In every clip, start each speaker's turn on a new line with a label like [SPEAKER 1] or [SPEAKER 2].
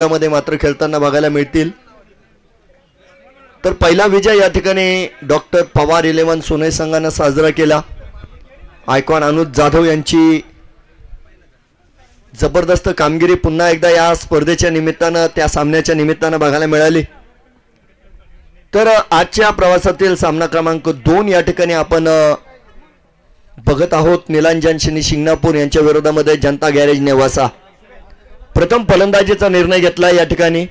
[SPEAKER 1] मध्ये मात्र खेळताना बघायला मिळतील। तर पहिला विजय या ठिकाणी डॉक्टर पवार 11 सोनई संघाने साजरा केला। आयकॉन अनुज जाधव यांची जबरदस्त कामगिरी पुन्हा एकदा या स्पर्धेच्या निमित्ताने त्या सामन्याच्या निमित्ताने बघायला मिळाली। तर आजच्या प्रवासातील सामना क्रमांक 2 या ठिकाणी आपण बघत आहोत। निलांजन शनी शिंगणापूर यांच्या विरोधामध्ये जनता गॅरेज नेवासा। प्रथम फलंदाजीचा निर्णय घेतला या ठिकाणी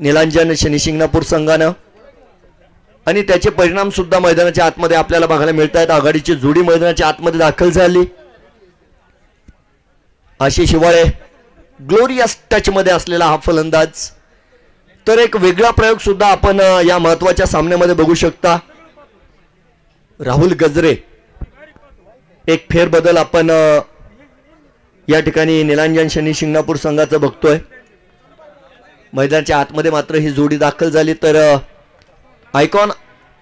[SPEAKER 1] निलांजन शनी शिंगणापूर संघाने आणि त्याचे परिणाम सुद्धा मैदानाच्या आतमध्ये आपल्याला बघायला मिळतात। आघाडीची जोडी मैदानाच्या आतमध्ये दाखल झाली। आशिष हिवाळे ग्लोरियस टच मध्ये असलेला हा फलंदाज। तर एक वेगळा प्रयोग सुद्धा आपण या महत्त्वाच्या सामन्यामध्ये बघू शकता। राहुल गजरे एक फेरबदल आपण या ठिकाणी निलांजन शनी शिंगणापूर संघाचं बघतोय। मैदानाच्या आतमध्ये मात्र ही जोडी दाखल झाली। तर आयकॉन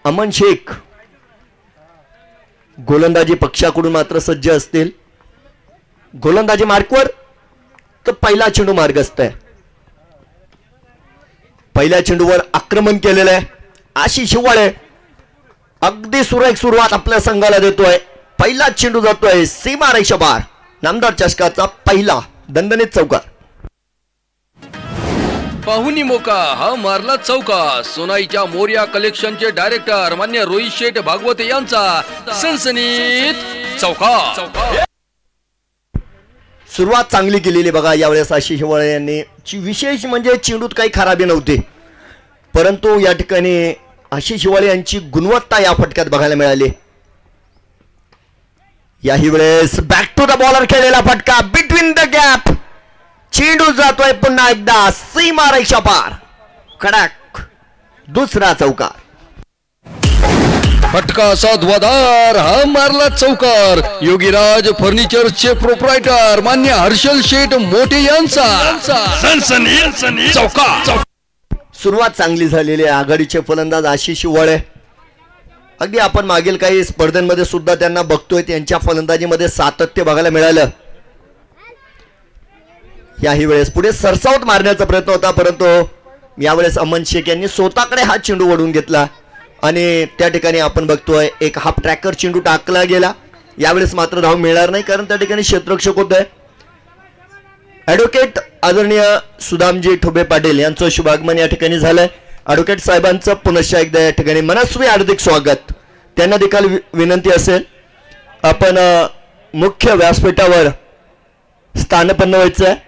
[SPEAKER 1] अमन शेख गोलंदाजी पक्षाकडून मात्र सज्ज असतील। गोलंदाजी मार्कवर तर पहिला चेंडू मार्गस्थ आहे। पहिल्या चेंडूवर आक्रमण केलेलं आहे आशिष हिवाळे। अगदी सुरेख सुरुवात आपल्या संघाला देतोय। पहिला चेंडू जातोय सीमा रेषा पार। नामदार चषकाचा पहिला दणदणीत चौकार।
[SPEAKER 2] पाहुणी मोका हा मारला चौका। सोनाईच्या मोर्या कलेक्शनचे डायरेक्टर मान्य रोहित शेठ भागवत यांचा सनसनीत चौका।
[SPEAKER 1] सुरुवात चांगली केलेली बघा यावेळेस आशिष हिवाळे यांनी। विशेष म्हणजे चेंडूत काही खराबी नव्हती, परंतु या ठिकाणी आशिष हिवाळे यांची गुणवत्ता या फटक्यात बघायला मिळाली। याही वेळेस बॅक टू द बॉलर खेळलेला फटका बिटवीन द गॅप। चेंडू जातोय पुन्हा एकदा सीमा रेषा पार। कडक दुसरा चौकार।
[SPEAKER 2] फटका साधवादार हा मारला चौकार। योगीराज फर्निचरचे प्रोप्रायटर मान्य हर्षल शेठ मोठे यांचा सनसनीत चौका।
[SPEAKER 1] सुरुवात चांगली झालेली आहे। आघाडीचे फलंदाज आशिष हिवाळे अगदी आपण मागील काही स्पर्धांमध्ये सुद्धा त्यांना बघतोय। त्यांच्या फलंदाजीमध्ये सातत्य बघायला मिळालं। याही वेळेस पुढे सरसावत मारण्याचा प्रयत्न होता, परंतु यावेळेस अमन शेख यांनी स्वतःकडे हा चेंडू वळवून घेतला आणि त्या ठिकाणी आपण बघतोय एक हाफ ट्रॅकर चेंडू टाकला गेला। यावेळेस मात्र धाव मिळणार नाही, कारण त्या ठिकाणी क्षेत्ररक्षक होते ॲडव्होकेट आदरणीय सुदामजी ठोबे पाटील यांचं शुभागमन या ठिकाणी झालंय। ॲडव्होकेट साहेबांचं पुनश्च एकदा या ठिकाणी मनस्वी हार्दिक स्वागत। त्यांना देखील विनंती असेल आपण मुख्य व्यासपीठावर स्थानपन्न व्हायचं आहे।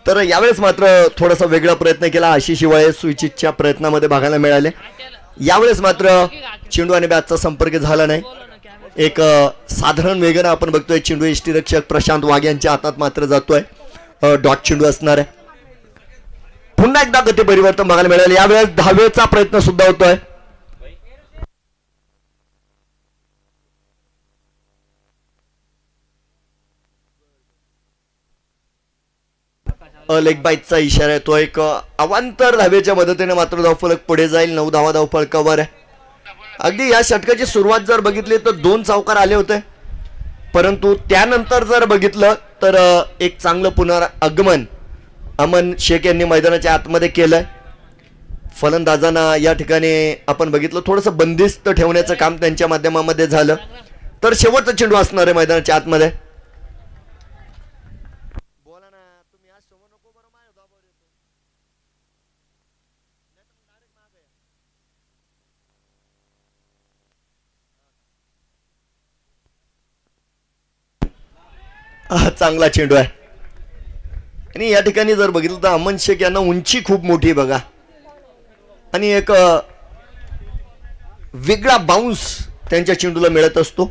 [SPEAKER 1] तर यावेळेस मात्र थोडासा वेगळा प्रयत्न केला आशिष हिवाळे स्विचितच्या प्रयत्नामध्ये बघायला मिळाले। यावेळेस मात्र चेंडू आणि बॅटचा संपर्क झाला नाही। एक साधारण वेगाने आपण बघतोय चेंडू यष्टीरक्षक प्रशांत वाघ यांच्या हातात मात्र जातोय। डॉट चेंडू असणार आहे। पुन्हा एकदा गती परिवर्तन बघायला मिळाले। यावेळेस धावेचा प्रयत्न सुद्धा होतोय। लेग बाईटचा इशारा येतो। एक अवांतर धावेच्या मदतीने मात्र धावफलक पुढे जाईल। 9 धावा धावफलकावर आहे। अगदी या षटकाची सुरुवात जर बघितली तर 2 चौकार आले होते, परंतु त्यानंतर जर बघितलं तर एक चांगलं पुनरागमन अमन शेख यांनी मैदानाच्या आतमध्ये केलंय। फलंदाजांना या ठिकाणी आपण बघितलं थोडंसं बंदिस्त ठेवण्याचं काम त्यांच्या माध्यमामध्ये झालं। तर शेवटचा चेंडू असणार आहे मैदानाच्या आतमध्ये। चांगला चेंडू आहे आणि या ठिकाणी जर बघितलं तर अमन शेख यांना उंची खूप मोठी बघा आणि एक वेगळा बाउन्स त्यांच्या चेंडूला मिळत असतो।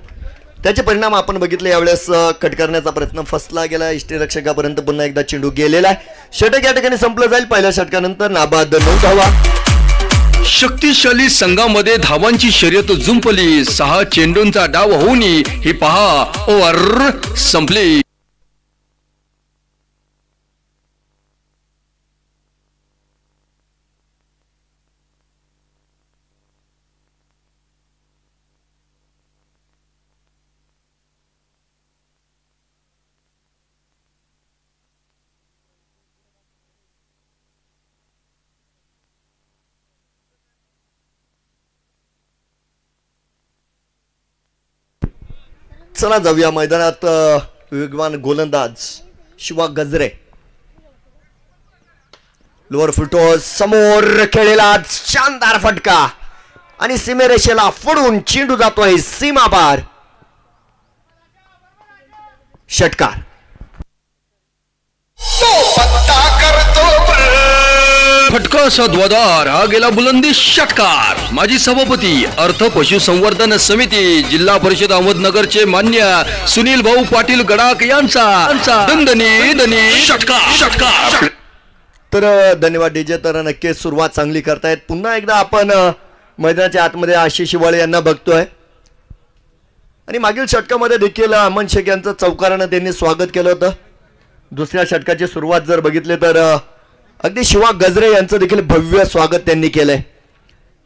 [SPEAKER 1] त्याचे परिणाम आपण बघितले। यावेळेस कट करण्याचा प्रयत्न फसला गेला। यष्टीरक्षकापर्यंत पुन्हा एकदा चेंडू गेलेला आहे। षटक या ठिकाणी संपलं जाईल। पहिल्या षटकानंतर नाबाद 9 धावा।
[SPEAKER 2] शक्तिशाली संघामध्ये धावांची शर्यत जुंपली. 6 चेंडूंचा डाव होऊन ही पहा ओव्हर संपली.
[SPEAKER 1] चला जाऊया मैदानात. वेगवान गोलंदाज शिवा गजरे लोअर फुटोस समोर खेळलेला शानदार फटका आणि सीमेरेषेला फोडून चेंडू जातोय सीमा पार. षटकार.
[SPEAKER 2] फटका सद्वादार. हा गेला बुलंदी षटकार. माजी सभापती अर्थ पशुसंवर्धन समिती जिल्हा परिषद अहमदनगरचे मान्य सुनील भाऊ पाटील गडाख यांचा दणदणी षटकार.
[SPEAKER 1] तर धन्यवाद डीजे. तर नक्कीच सुरुवात चांगली करतायत. पुन्हा एकदा आपण मैदानाच्या आतमध्ये आशिष शिवाळे यांना बघतोय आणि मागील षटकामध्ये देखील अमन शेख यांचं चौकारानं त्यांनी स्वागत केलं होतं. दुसऱ्या षटकाची सुरुवात जर बघितली तर अगदी शिवा गजरे यांचं देखील भव्य स्वागत त्यांनी केलंय.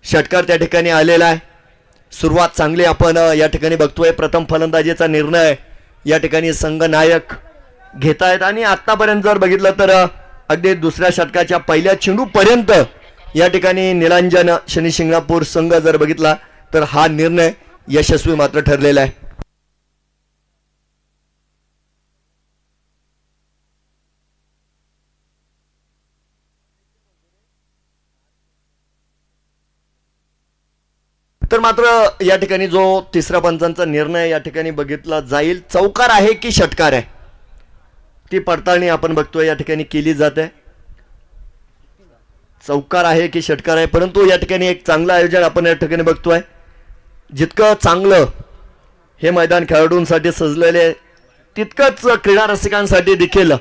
[SPEAKER 1] षटकार त्या ठिकाणी आलेला आहे. सुरुवात चांगली आपण या ठिकाणी बघतोय. प्रथम फलंदाजीचा निर्णय या ठिकाणी संघनायक घेतायत आणि आतापर्यंत जर बघितलं तर अगदी दुसऱ्या षटकाच्या पहिल्या चेंडूपर्यंत या ठिकाणी निलांजन शनी शिंगणापूर संघ जर बघितला तर हा निर्णय यशस्वी मात्र ठरलेला आहे. तर मात्र या ठिकाणी जो तिसऱ्या पंचांचा निर्णय या ठिकाणी बघितला जाईल. चौकार आहे की षटकार आहे ती पडताळणी आपण बघतोय या ठिकाणी केली जाते. चौकार आहे की षटकार आहे. परंतु या ठिकाणी एक चांगलं आयोजन आपण या ठिकाणी बघतोय. जितकं चांगलं हे मैदान खेळाडूंसाठी सजलेले तितकंच क्रीडा रसिकांसाठी देखील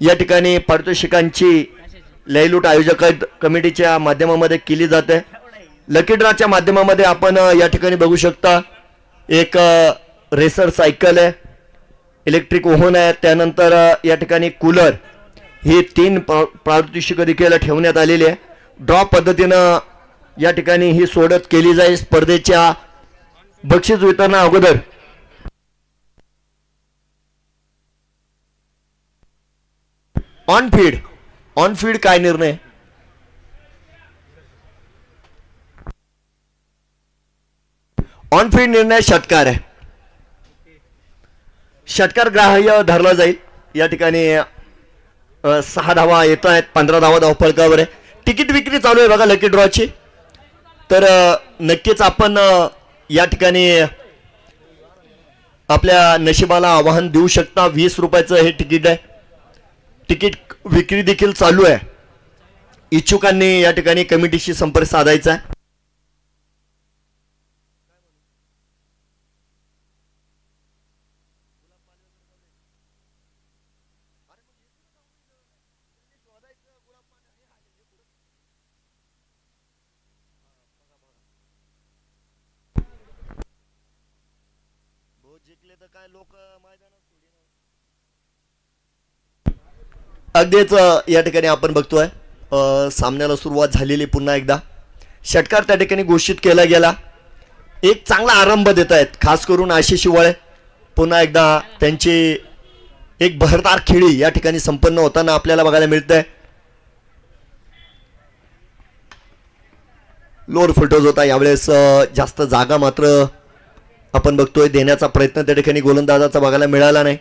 [SPEAKER 1] या ठिकाणी पारितोषिकांची लयलूट आयोजक कमिटीच्या माध्यमामध्ये केली जाते. लकी ड्रॉच्या माध्यमामध्ये आपण या ठिकाणी बघू शकता. एक रेसर सायकल आहे, इलेक्ट्रिक ओव्हन आहे, त्यानंतर या ठिकाणी कूलर, ही 3 पारितोषिकं देखील ठेवण्यात आलेली आहे. ड्रॉ पद्धतीनं या ठिकाणी ही सोडत केली जाईल. स्पर्धेच्या बक्षीस वितरणा अगोदर ऑन फीड काय निर्णय? ऑन फील्ड निर्णय षटकार आहे. षटकार ग्राह्य धरला जाईल. या ठिकाणी 6 धावा येत आहेत. 15 धावा धावफलकावर आहे. तिकीट विक्री चालू आहे बघा लकी ड्रॉची. तर नक्कीच आपण या ठिकाणी आपल्या नशिबाला आवाहन देऊ शकता. 20 रुपयाचं हे तिकीट आहे. तिकीट विक्री देखील चालू आहे. इच्छुकांनी या ठिकाणी कमिटीशी संपर्क साधायचा आहे. अगदीच या ठिकाणी आपण बघतोय सामन्याला सुरुवात झालेली. पुन्हा एकदा षटकार त्या ठिकाणी घोषित केला गेला. एक चांगला आरंभ देत आहेत खास करून आशिष शिवाळे. पुन्हा एकदा त्यांची एक बहरदार खेळी या ठिकाणी संपन्न होताना आपल्याला बघायला मिळतंय. लोअर फुटोज होता यावेळेस. जास्त जागा मात्र आपण बघतोय देण्याचा प्रयत्न त्या ठिकाणी गोलंदाजाचा बघायला मिळाला नाही.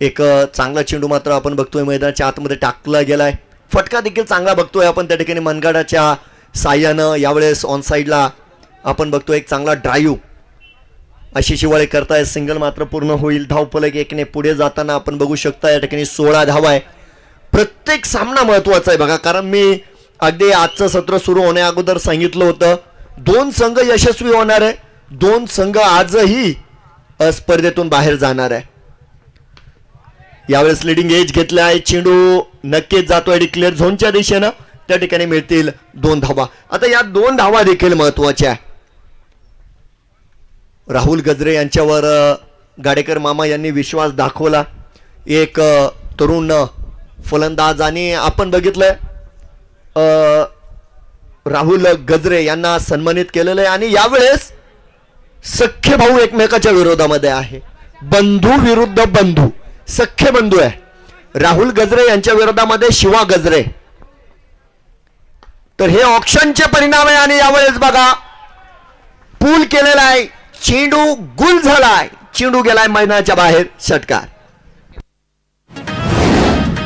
[SPEAKER 1] एक चांगला चेंडू मात्र आपण बघतोय मैदानाच्या आतमध्ये टाकला गेलाय. फटका देखील चांगला बघतोय आपण त्या ठिकाणी मनगाडाच्या साह्यानं. यावेळेस ऑन साईडला आपण बघतोय एक चांगला ड्राईव्ह आशिष शिवाळे करताय. सिंगल मात्र पूर्ण होईल. धावफलक 1ने पुढे जाताना आपण बघू शकता या ठिकाणी 16 धावा आहे. प्रत्येक सामना महत्वाचा आहे बघा. कारण मी अगदी आजचं सत्र सुरू होण्या अगोदर सांगितलं होतं 2 संघ यशस्वी होणार आहे. 2 संघ आजही स्पर्धेतून बाहेर जाणार आहे. यावेळेस लिडिंग एज घेतला आहे. चेंडू नक्कीच जातोय डिक्लेअर झोनच्या दिशेनं. त्या ठिकाणी मिळतील 2 धावा. आता या 2 धावा देखील महत्वाच्या आहे. राहुल गजरे यांच्यावर गाडेकर मामा यांनी विश्वास दाखवला. एक तरुण फलंदाज आणि आपण बघितलंय राहुल गजरे यांना सन्मानित केलेलं आहे. आणि यावेळेस सख्खे भाऊ एकमेकाच्या विरोधामध्ये आहे. बंधू विरुद्ध बंधू, सख्खे बंधू आहे. राहुल गजरे यांच्या विरोधामध्ये शिवा गजरे. तर हे ऑक्शनचे परिणाम आहे. आणि यावेळेस बघा पूल केलेला आहे, चेंडू गुल झालाय, चेंडू गेलाय मैदानाच्या बाहेर, षटकार.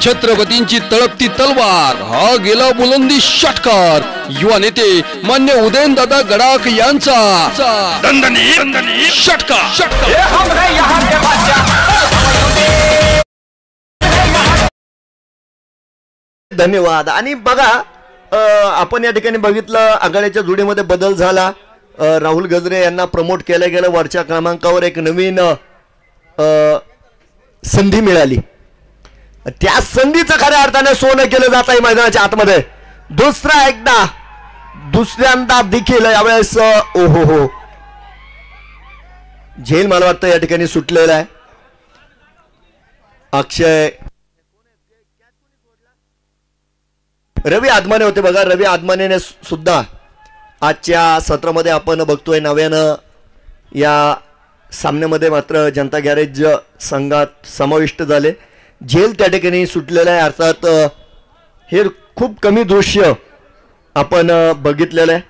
[SPEAKER 2] छत्रपतींची तळपती तलवार हा गेला बुलंदी षटकार. युवा नेते मान्य उदयनदादा गडाख यांचा दणदणीत षटकार.
[SPEAKER 1] धन्यवाद. आणि बघा आपण या ठिकाणी बघितलं आघाडीच्या जोडीमध्ये बदल झाला. राहुल गजरे यांना प्रमोट केलं गेलं. वरच्या क्रमांकावर एक नवीन संधी मिळाली. त्या संधीचं खऱ्या अर्थाने सोनं केलं जात आहे मैदानाच्या आतमध्ये. दुसऱ्यांदा देखील यावेळेस ओहो हो झेल मला वाटतं या ठिकाणी सुटलेला आहे. अक्षय रवी आदमाने होते बघा. रवी आदमाने सुद्धा आजच्या सत्रामध्ये आपण बघतोय नव्यानं या सामन्यामध्ये मात्र जनता गॅरेज संघात समाविष्ट झाले. झेल त्या ठिकाणी सुटलेला आहे. अर्थात हे खूप कमी दृश्य आपण बघितलेलं आहे.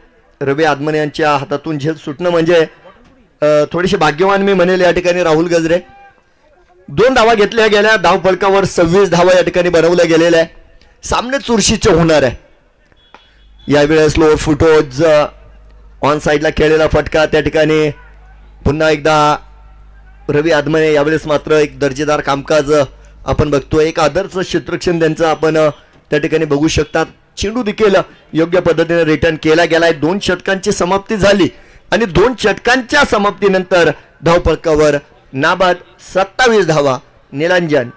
[SPEAKER 1] रवी आदमाने यांच्या हातातून झेल सुटणं म्हणजे थोडीशी भाग्यवान मी म्हणेल या ठिकाणी राहुल गजरे. 2 धावा घेतल्या गेल्या. धाव फलकावर 26 धावा या ठिकाणी बनवल्या गेलेल्या आहे. सामने चुरशीचे होणार आहे. यावेळेस लोअर फुटोज ऑन साईडला खेळलेला फटका. त्या ठिकाणी पुन्हा एकदा रवी आदमाने. यावेळेस मात्र एक दर्जेदार कामकाज आपण बघतोय. एक आदर्श क्षेत्ररक्षण त्यांचं आपण त्या ठिकाणी बघू शकतात. चेंडू देखील योग्य पद्धतीने रिटर्न केला गेलाय. 2 षटकांची समाप्ती झाली आणि 2 षटकांच्या समाप्तीनंतर धाव फलकावर नाबाद 27 धावा. निरंजन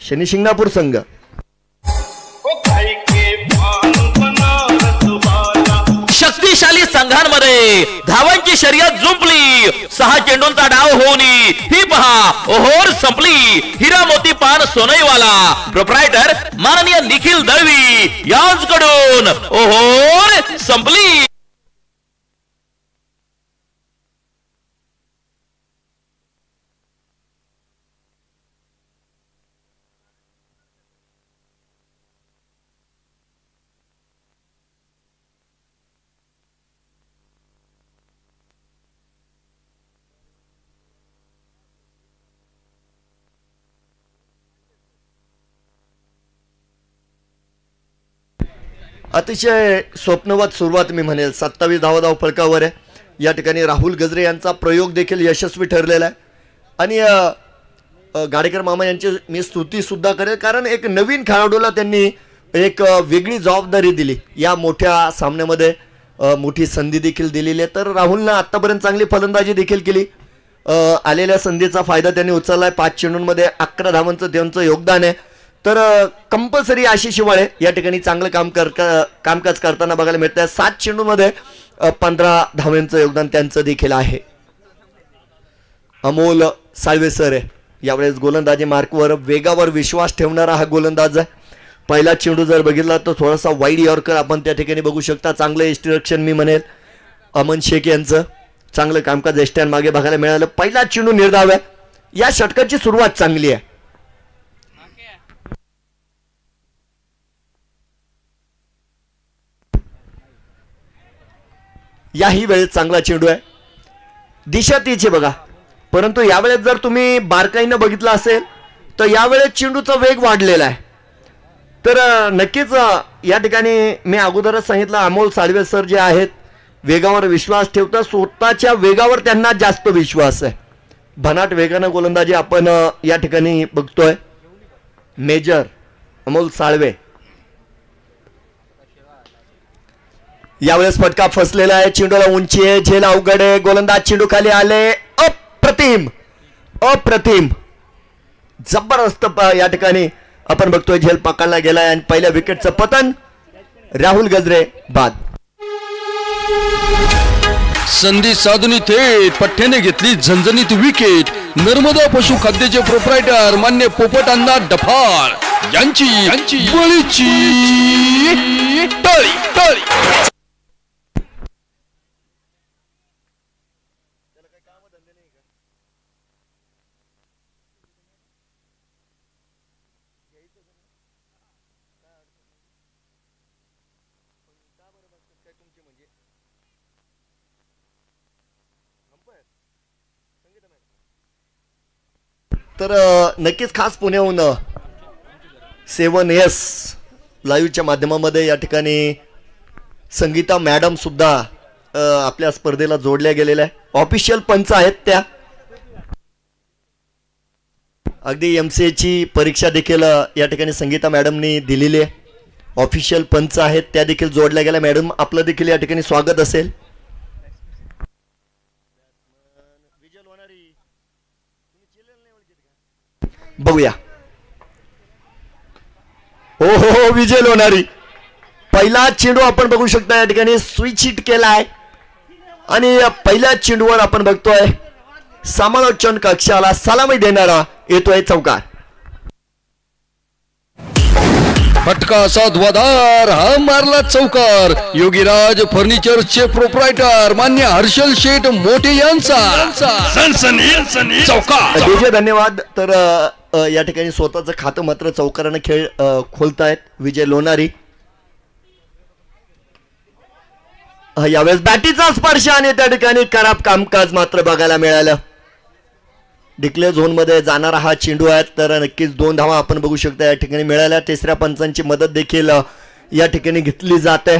[SPEAKER 1] शनी शिंगणापूर संघ.
[SPEAKER 3] शक्तिशाली संघांमध्ये धावांची शर्यत जुंपली. 6 चेंडूंचा डाव होऊन ही पहा ओहोर संपली. हिरा मोती पान सोनईवाला प्रोप्रायटर माननीय निखिल दळवी यांच्याकडून ओहोर संपली.
[SPEAKER 1] अतिशय स्वप्नवत सुरुवात मी म्हणेल. 27 धाव फलकावर आहे. या ठिकाणी राहुल गजरे यांचा प्रयोग देखील यशस्वी ठरलेला आहे. आणि गाडेकर मामा यांची मी स्तुती सुद्धा करेल, कारण एक नवीन खेळाडूला त्यांनी एक वेगळी जबाबदारी दिली. या मोठ्या सामन्यामध्ये मोठी संधी देखील दिलेली आहे. तर राहुलनं आतापर्यंत चांगली फलंदाजी देखील केली. आलेल्या संधीचा फायदा त्यांनी उचलला आहे. 5 चेंडूंमध्ये 11 धावांचं त्यांचं योगदान आहे. तर कंपल्सरी आशिष शिवाळे या ठिकाणी चांगलं कामकाज करताना बघायला मिळत आहे. 7 चेंडूमध्ये 15 धावांचं योगदान त्यांचं देखील आहे. अमोल साळवे सर आहे यावेळेस गोलंदाजी मार्कवर. वेगावर विश्वास ठेवणारा हा गोलंदाज आहे. पहिला चेंडू जर बघितला तर थोडासा वाईड यॉर्कर आपण त्या ठिकाणी बघू शकता. चांगलं एस्टिरक्षण मी म्हणेल. अमन शेख यांचं चांगलं कामकाज एस्ट्यान मागे बघायला मिळालं. पहिला चेंडू निर्धाव आहे. या षटकाची सुरुवात चांगली आहे. याही वेळेस चांगला चेंडू आहे. दिशा तीच आहे बघा. परंतु यावेळेस जर तुम्ही बारकाईनं बघितलं असेल तर यावेळेस चेंडूचा वेग वाढलेला आहे. तर नक्कीच या ठिकाणी मी अगोदरच सांगितलं अमोल साळवे सर जे आहेत वेगावर विश्वास ठेवतात. स्वतःच्या वेगावर त्यांना जास्त विश्वास आहे. भनाट वेगानं गोलंदाजी आपण या ठिकाणी बघतोय. मेजर अमोल साळवे. यावेळेस फटका फसलेला आहे. चेंडूला उंची आहे. झेल अवघड आहे. गोलंदाज चेंडू खाली आले. अप्रतिम अप्रतिम जबरदस्त या ठिकाणी आपण बघतोय. झेल पकडला गेलाय आणि पहिल्या विकेटचं पतन राहुल गजरे बाद.
[SPEAKER 2] संधी साधून थेट पठ्ठ्याने घेतली झणझणीत विकेट. नर्मदा पशु खाद्याचे प्रोप्रायटर मान्य पोपटांना डफाळ यांची बळीची टाळी टाळी.
[SPEAKER 1] तर नक्कीच खास पुण्याहून 7S लाईव्हच्या माध्यमामध्ये या ठिकाणी संगीता मॅडम सुद्धा आपल्या स्पर्धेला जोडल्या गेलेल्या आहे. ऑफिशियल पंच आहेत त्या. अगदी MCA ची परीक्षा देखील या ठिकाणी संगीता मॅडमनी दिलेली आहे. ऑफिशियल पंच आहेत त्या देखील जोडल्या गेल्या. मॅडम आपलं देखील या ठिकाणी स्वागत असेल. बघूया. हो हो हो विजय लोणारी पहिला चेंडू आपण बघू शकता या ठिकाणी स्विच हिट केलाय आणि पहिल्या चेंडूवर आपण बघतोय समालोचन कक्षाला सलामी देणारा येतोय चौकार.
[SPEAKER 2] फटका असा धुवाधार हा मारला चौकार. योगीराज फर्निचरचे प्रोप्रायटर मान्य हर्षल शेठ मोठे यांचा चौकार.
[SPEAKER 1] डीजे धन्यवाद. तर या ठिकाणी स्वतःचं खातं मात्र चौकारानं खेळ खोलतायत विजय लोणारी. यावेळेस बॅटीचा स्पर्श आणि त्या ठिकाणी खराब कामकाज मात्र बघायला मिळालं. डिक्लेअर झोन मध्ये जाणारा हा चेंडू आहे. तर नक्कीच 2 धावा आपण बघू शकता या ठिकाणी मिळाल्या. तिसऱ्या पंचांची मदत देखील या ठिकाणी घेतली जाते.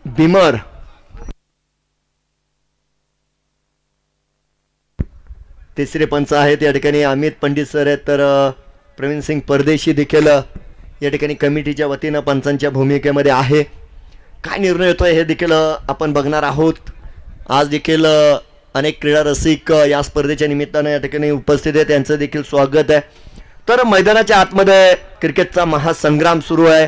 [SPEAKER 1] भीमर तिसरे पंच आहेत या ठिकाणी अमित पंडित सर आहेत. तर प्रवीण सिंग परदेशी देखील या ठिकाणी कमिटीच्या वतीनं पंचांच्या भूमिकेमध्ये आहे. काय निर्णय येतोय हे देखील आपण बघणार आहोत. आज देखील अनेक क्रीडा रसिक या स्पर्धेच्या निमित्तानं या ठिकाणी उपस्थित आहेत. त्यांचं देखील स्वागत आहे. तर मैदानाच्या आतमध्ये क्रिकेटचा महासंग्राम सुरू आहे.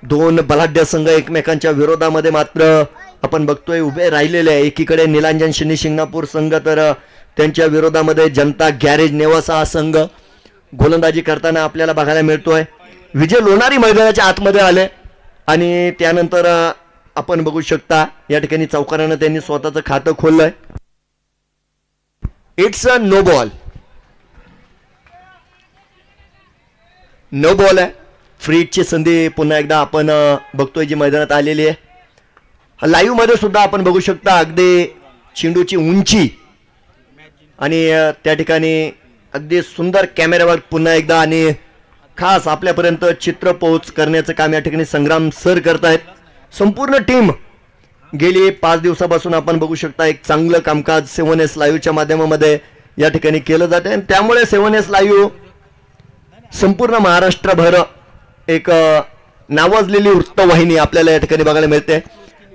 [SPEAKER 1] 2 बलाढ्य संघ एकमेकांच्या विरोधामध्ये मात्र आपण बघतोय उभे राहिलेले आहे. एकीकडे निलांजन शनी शिंगणापूर संघ तर त्यांच्या विरोधामध्ये जनता गॅरेज नेवासा हा संघ गोलंदाजी करताना आपल्याला बघायला मिळतोय. विजय लोणारी मैदानाच्या आतमध्ये आले आणि त्यानंतर आपण बघू शकता या ठिकाणी चौकारानं त्यांनी स्वतःचं खातं खोललंय. It's a no ball. No ball आहे. फ्रीची संधी पुन्हा एकदा आपण बघतोय जी मैदानात आलेली आहे. लाईव्ह मध्ये सुद्धा आपण बघू शकता अगदी चेंडूची उंची आणि त्या ठिकाणी अगदी सुंदर कॅमेऱ्यावर पुन्हा एकदा आणि खास आपल्यापर्यंत चित्र पोहोच करण्याचं काम या ठिकाणी संग्राम सर करतायत. संपूर्ण टीम गेली 5 दिवसापासून आपण बघू शकता एक चांगलं कामकाज 7S लाईव्हच्या माध्यमामध्ये या ठिकाणी केलं जाते आणि त्यामुळे 7S लाईव्ह संपूर्ण महाराष्ट्रभर एक नावाजलेली वृत्तवाहिनी आपल्याला या ठिकाणी बघायला मिळते.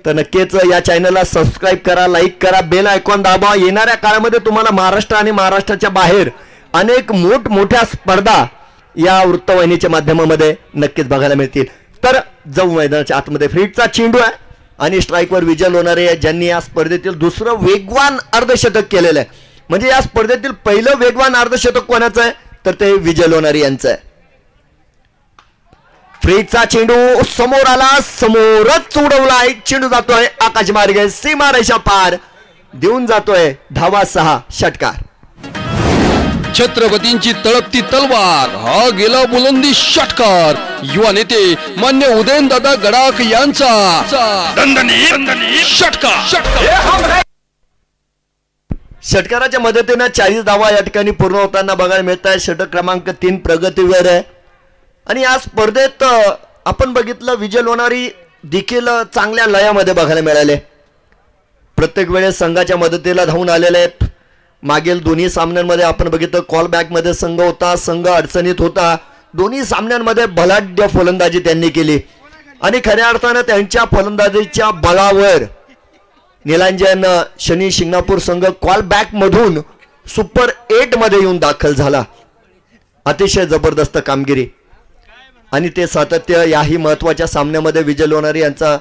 [SPEAKER 1] तर नक्कीच या चॅनलला सबस्क्राईब करा, लाईक करा, बेल आयकॉन दाबा. येणाऱ्या काळामध्ये तुम्हाला महाराष्ट्र आणि महाराष्ट्राच्या बाहेर अनेक मोठमोठ्या स्पर्धा या वृत्तवाहिनीच्या माध्यमामध्ये नक्कीच बघायला मिळतील. तर जाऊ मैदानाच्या आतमध्ये. फ्रीटचा चेंडू आहे आणि स्ट्राईकवर विजय लोणारे ज्यांनी या स्पर्धेतील दुसरं वेगवान अर्धशतक केलेलं आहे. म्हणजे या स्पर्धेतील पहिलं वेगवान अर्धशतक कोणाचं आहे तर ते विजय लोणारे यांचं आहे. फ्रीटचा चेंडू समोर आला, समोरच उडवला. एक चेंडू जातोय आकाश मार्गे सीमा रेषा पार देऊन जातोय. धावा 6 षटकार.
[SPEAKER 2] छत्रपतींची तळपती तलवार हा गेला बुलंदी षटकार. युवा नेते मान्य उदयनदादा गडाख यांचा षटकार.
[SPEAKER 1] षटकाराच्या मदतीने 40 धावा या ठिकाणी पूर्ण होताना बघायला मिळत आहे. षटक क्रमांक 3 प्रगतीवर आहे आणि या स्पर्धेत आपण बघितलं विजय लोणारी देखील चांगल्या लयामध्ये बघायला मिळाले. प्रत्येक वेळेस संघाच्या मदतीला धावून आलेले आहेत. मागील दोन्ही सामन्यांमध्ये आपण बघितलं कॉल बॅक मध्ये संघ होता, संघ अडचणीत होता. दोन्ही सामन्यांमध्ये बलाढ्य फलंदाजी त्यांनी केली आणि खऱ्या अर्थानं त्यांच्या फलंदाजीच्या बळावर निलांजन शनी शिंगणापूर संघ कॉल बॅक मधून सुपर 8 मध्ये येऊन दाखल झाला. अतिशय जबरदस्त कामगिरी. आणि ते सातत्य याही महत्वाच्या सामन्यामध्ये विजय लोणारी यांचा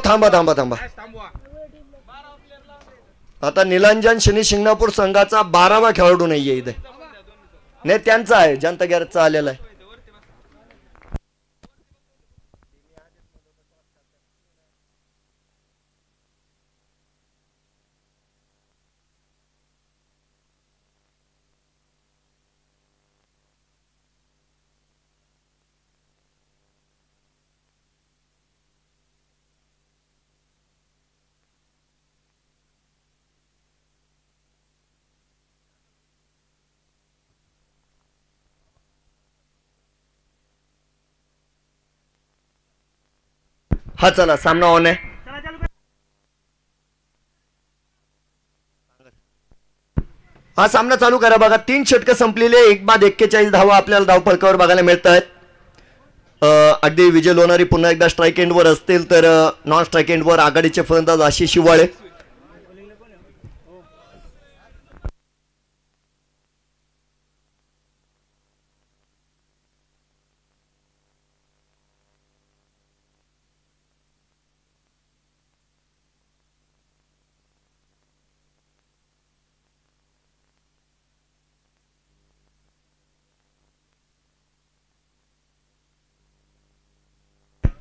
[SPEAKER 1] थांबा थांबा थांबा आता निलांजन शनी शिंगणापूर संघाचा 12वा खेळाडू नाहीये इथे नाही त्यांचा आहे जनता गॅरेजचा आलेला आहे हा चला सामना ऑन आहे हा सामना चालू करा बघा 3 षटकं संपलेले 1 बाद 41 धावा आपल्याला धावफलकावर बघायला मिळत आहेत अगदी विजय लोणारी पुन्हा एकदा स्ट्राईक एंडवर असतील तर नॉन स्ट्राईक एंडवर आघाडीचे फलंदाज आशिष शिवाळे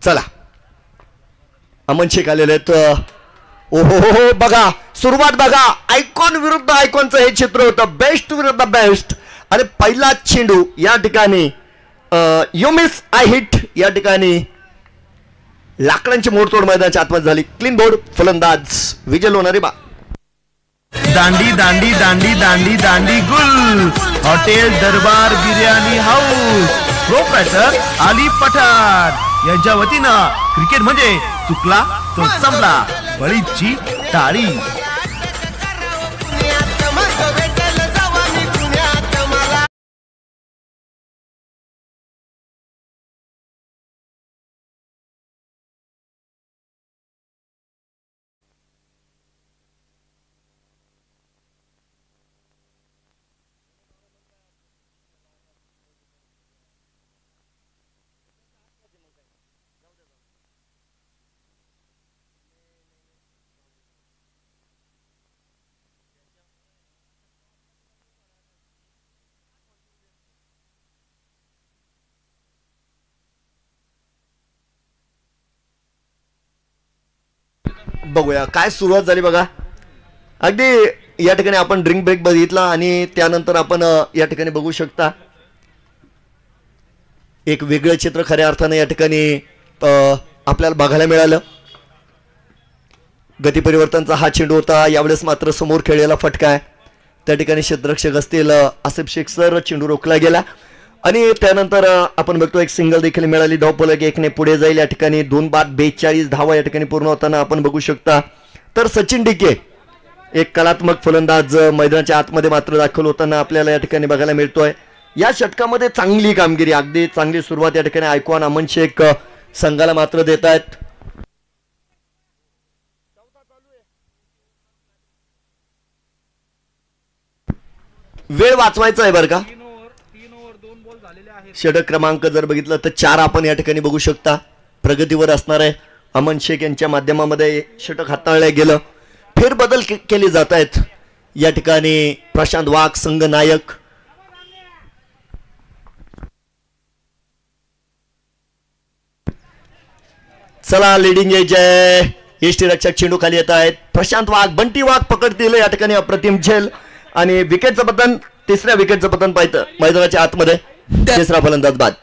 [SPEAKER 1] चला अमन शेख आलेले आहेत ओहो बघा सुरुवात बघा आयकॉन विरुद्ध आयकॉनचं हे चित्र होतं बेस्ट विरुद्ध बेस्ट आणि पहिला चेंडू या ठिकाणी यू मिस आय हिट या ठिकाणी लाकडांची मोडतोड मैदानाच्या आतमध्ये झाली क्लीन बोर्ड फलंदाज विजय लोणारी बा
[SPEAKER 4] दांडी दांडी दांडी दांडी दांडी गुल हॉटेल दरबार बिर्याणी हाऊस प्रोप्रायटर अली पठाण यांच्या वतीनं क्रिकेट म्हणजे चुकला तो संपला बळीची टाळी
[SPEAKER 1] बघूया काय सुरुवात झाली बघा अगदी या ठिकाणी आपण ड्रिंक ब्रेक बघितला आणि त्यानंतर आपण या ठिकाणी बघू शकता एक वेगळं चित्र खऱ्या अर्थाने या ठिकाणी आपल्याला बघायला मिळालं गती परिवर्तनचा हा चेंडू होता यावेळेस मात्र समोर खेळलेला फटका आहे त्या ठिकाणी क्षेत्ररक्षक असतील आसिफ शेख सर चेंडू रोखला गेला आणि त्यानंतर आपण बघतो एक सिंगल देखील मिळाली धावफलक 1 ने पुढे जाईल या ठिकाणी 2 बाद 42 धावा या ठिकाणी पूर्ण होताना आपण बघू शकता तर सचिन डिके एक कलात्मक फलंदाज मैदानाच्या आतमध्ये मात्र दाखल होताना आपल्याला या ठिकाणी बघायला मिळतोय या षटकामध्ये चांगली कामगिरी अगदी चांगली सुरुवात या ठिकाणी आयकॉन अमन शेख संघाला मात्र देत आहेत वेळ वाचवायचा आहे बरं का षटक क्रमांक जर बघितलं तर 4 आपण या ठिकाणी बघू शकता प्रगतीवर असणार आहे अमन शेख यांच्या माध्यमामध्ये षटक हाताळलं गेलं फेरबदल केले जात आहेत या ठिकाणी प्रशांत वाघ संघ नायक चला लिडिंग एज आहे. यष्टीरक्षक चेंडू खाली येत आहेत. प्रशांत वाघ, बंटी वाघ पकडतील या ठिकाणी अप्रतिम झेल आणि विकेटचं पतन, तिसऱ्या विकेटचं पतन पाहिजे मैदानाच्या आतमध्ये. तिसरा फलंदाज बाद.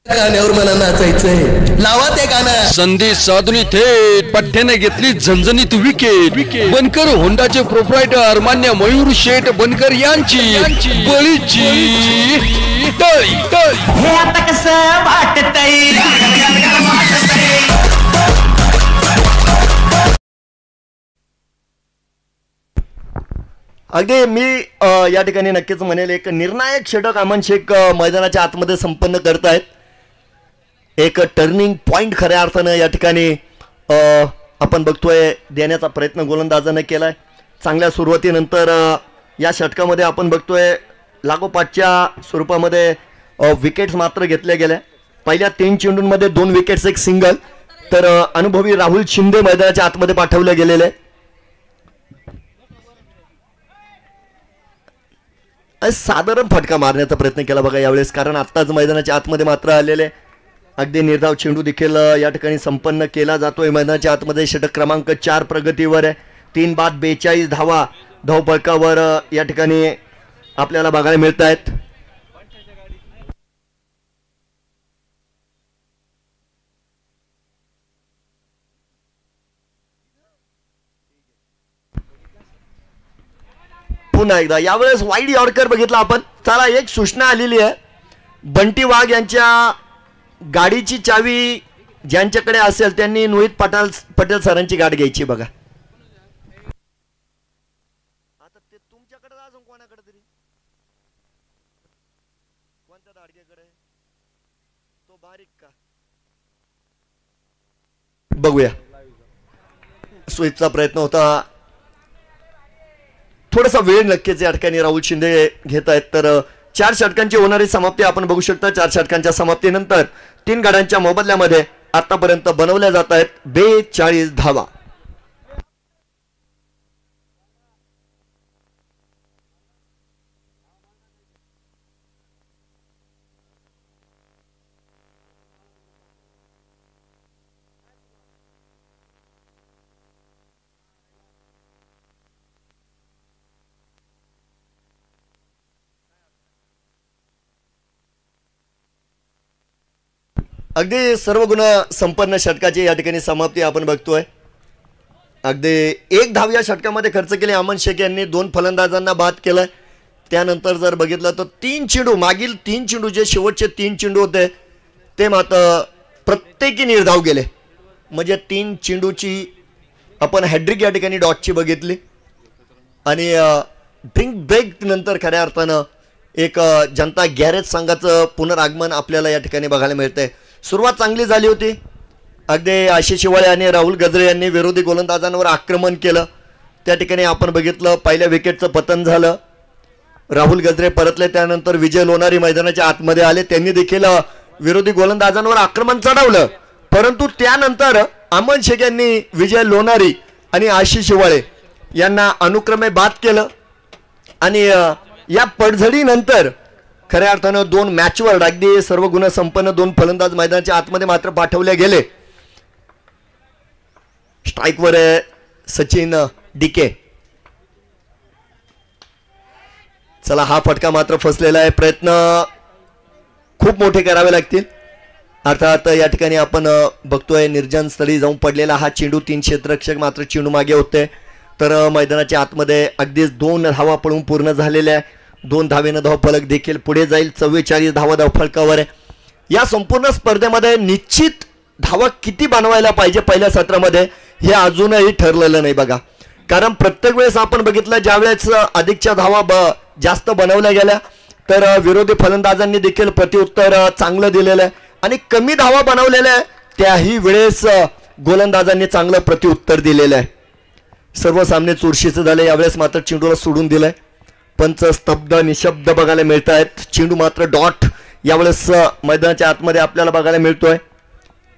[SPEAKER 5] गाण्यावर मला नाचायचंय, लावा ते गाणं.
[SPEAKER 2] संधी साधुनी थेट पठ्ठ्याने घेतली झणझणीत विकेट. बनकर होंडाचे प्रोप्रायटर मान्य मयूर शेठ बनकर यांची बळीची टळी.
[SPEAKER 5] हे आता कसं वाटतंय.
[SPEAKER 1] अगदी मी या ठिकाणी नक्कीच म्हणेल एक निर्णायक षटक अमन शेख मैदानाच्या आतमध्ये संपन्न करतायत. एक टर्निंग पॉइंट खऱ्या अर्थानं या ठिकाणी आपण बघतोय देण्याचा प्रयत्न गोलंदाजाने केलाय. चांगल्या सुरुवातीनंतर या षटकामध्ये आपण बघतोय लागोपाठच्या स्वरूपामध्ये विकेट्स मात्र घेतल्या गेल्या. पहिल्या 3 चेंडूंमध्ये 2 विकेट्स, 1 सिंगल. तर अनुभवी राहुल शिंदे मैदानाच्या आतमध्ये पाठवले गेलेले. साधारण फटका मारण्याचा प्रयत्न केला बघा यावेळेस, कारण आत्ताच मैदानाच्या आतमध्ये मात्र आलेले अगदी निर्धाव चेंडू देखील या ठिकाणी संपन्न केला जातोय. मैदानाच्या आतमध्ये षटक क्रमांक 4 प्रगतीवर आहे. 3 बाद 42 धावा धावफलकावर या ठिकाणी आपल्याला बघायला मिळत आहेत. पुन्हा एकदा यावेळेस वाईड यॉर्कर बघितला आपण. चला एक सूचना आलेली आहे. बंटी वाघ यांच्या गाडीची चावी ज्यांच्याकडे असेल त्यांनी नोहित पटेल सरांची गाडी घ्यायची बघा. आता ते तुमच्याकडे अजून कोणाकडे तरी, कोणत्या दाडग्याकडे तो बारीक का बघूया. स्विचचा प्रयत्न होता, थोडासा वेळ नक्कीच या ठिकाणी राहुल शिंदे घेत आहेत. तर 4 षटकांची होणारी समाप्ती आपण बघू शकता. 4 षटकांच्या समाप्तीनंतर 3 गड्यांच्या मोबदल्यामध्ये आतापर्यंत बनवल्या जात आहेत 42 धावा. अगदी सर्व गुण संपन्न षटकाची या ठिकाणी समाप्ती आपण बघतोय. अगदी 1 धाव या षटकामध्ये खर्च केली अमन शेख यांनी. 2 फलंदाजांना बाद केलंय. त्यानंतर जर बघितलं तर 3 चेंडू, मागील 3 चेंडू जे शेवटचे 3 चेंडू होते ते मात्र प्रत्येकी निर्धाव गेले. म्हणजे 3 चेंडूची आपण हॅड्रिक या ठिकाणी डॉटची बघितली आणि ड्रिंक ब्रेक नंतर खऱ्या अर्थानं एक जनता गॅरेज संघाचं पुनरागमन आपल्याला या ठिकाणी बघायला मिळतंय. सुरुवात चांगली झाली होती. अगदी आशिष शिवाळे आणि राहुल गजरे यांनी विरोधी गोलंदाजांवर आक्रमण केलं. त्या ठिकाणी आपण बघितलं पहिल्या विकेटचं पतन झालं. राहुल गजरे परतले. त्यानंतर विजय लोणारी मैदानाच्या आतमध्ये आले. त्यांनी देखील विरोधी गोलंदाजांवर आक्रमण चढवलं. परंतु त्यानंतर अमन शेख यांनी विजय लोणारी आणि आशिष शिवाळे यांना अनुक्रमे बाद केलं आणि या पडझडीनंतर खऱ्या अर्थानं 2 मॅचवर अगदी सर्व गुण संपन्न 2 फलंदाज मैदानाच्या आतमध्ये मात्र पाठवले गेले. स्ट्राईकवर सचिन डिके. चला हा फटका मात्र फसलेला आहे. प्रयत्न खूप मोठे करावे लागतील. अर्थात या ठिकाणी आपण बघतोय निर्जन स्थळी जाऊन पडलेला हा चेंडू. 3 क्षेत्ररक्षक मात्र चेंडू मागे होते. तर मैदानाच्या आतमध्ये अगदीच 2 धावा पळून पूर्ण झालेल्या आहे. 2 धावेनं धावफलक देखील पुढे जाईल. 44 धावा धावफलकावर आहे. या संपूर्ण स्पर्धेमध्ये निश्चित धावा किती बनवायला पाहिजे पहिल्या सत्रामध्ये हे अजूनही ठरलेलं नाही बघा. कारण प्रत्येक वेळेस आपण बघितलं ज्यावेळेस अधिकच्या धावा जास्त बनवल्या गेल्या तर विरोधी फलंदाजांनी देखील प्रत्युत्तर चांगलं दिलेलं आहे आणि कमी धावा बनवलेल्या आहे त्याही वेळेस गोलंदाजांनी चांगलं प्रत्युत्तर दिलेलं आहे. सर्व सामने चुरशीचे झाले. यावेळेस मात्र चेंडूला सोडून दिलंय. पंच स्तब्ध निशब्द बघायला मिळत आहेत. चेंडू मात्र डॉट यावेळेस मैदानाच्या आतमध्ये आपल्याला बघायला मिळतोय.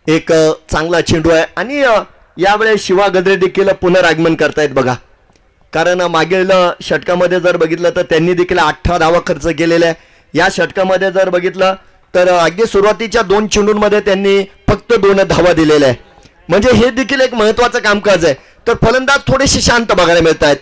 [SPEAKER 1] एक चांगला चेंडू आहे आणि यावेळेस शिवा गजरे देखील पुनरागमन करतायत बघा. कारण मागील षटकामध्ये जर बघितलं तर त्यांनी देखील 18 धावा खर्च केलेल्या आहे. या षटकामध्ये जर बघितलं तर अगदी सुरुवातीच्या 2 चेंडूंमध्ये त्यांनी फक्त 2 धावा दिलेल्या आहे. म्हणजे हे देखील एक महत्वाचं कामकाज आहे. तर फलंदाज थोडेसे शांत बघायला मिळत आहेत.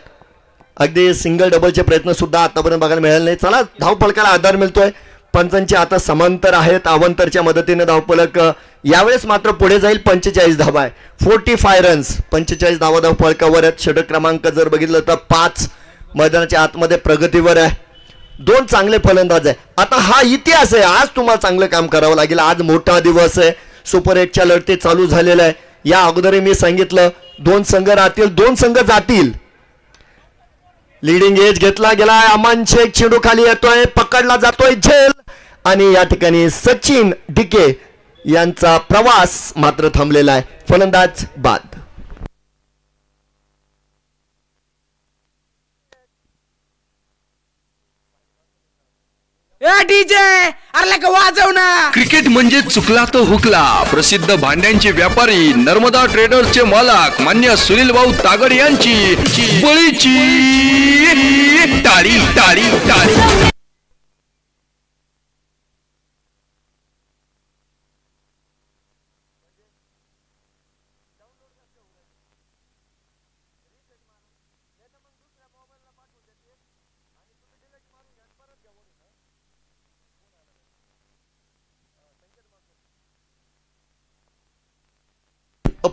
[SPEAKER 1] अगदी सिंगल डबलचे प्रयत्न सुद्धा आतापर्यंत बघायला मिळाले नाही. चला धावफलकाला आधार मिळतोय. पंचांची आता समांतर आहेत. अवंतरच्या मदतीने धावफलक यावेळेस मात्र पुढे जाईल. 45 धावा आहे. 45 रन्स, 45 धावा धावफलकावर आहेत. षटक क्रमांक जर बघितलं तर 5 मैदानाच्या आतमध्ये प्रगतीवर आहे. 2 चांगले फलंदाज आहे. आता हा इतिहास आहे. आज तुम्हाला चांगलं काम करावं लागेल. आज मोठा दिवस आहे. सुपर 8च्या लढती चालू झालेल्या आहे. या अगोदर मी सांगितलं 2 संघ राहतील, 2 संघ जातील. लीडिंग एज घेतला गेलाय. अमन शेख चेंडू खाली येतोय, पकडला जातोय झेल आणि या ठिकाणी सचिन ढिके यांचा प्रवास मात्र थांबलेला आहे. फलंदाज बाद.
[SPEAKER 6] डीजे अरे लगा वाजव ना.
[SPEAKER 2] क्रिकेट म्हणजे चुकला तो हुकला. प्रसिद्ध भांड्यांचे व्यापारी नर्मदा ट्रेडर्सचे मालक मान्य सुनील भाऊ तागड यांची बळीची टाळी टाळी टाळी.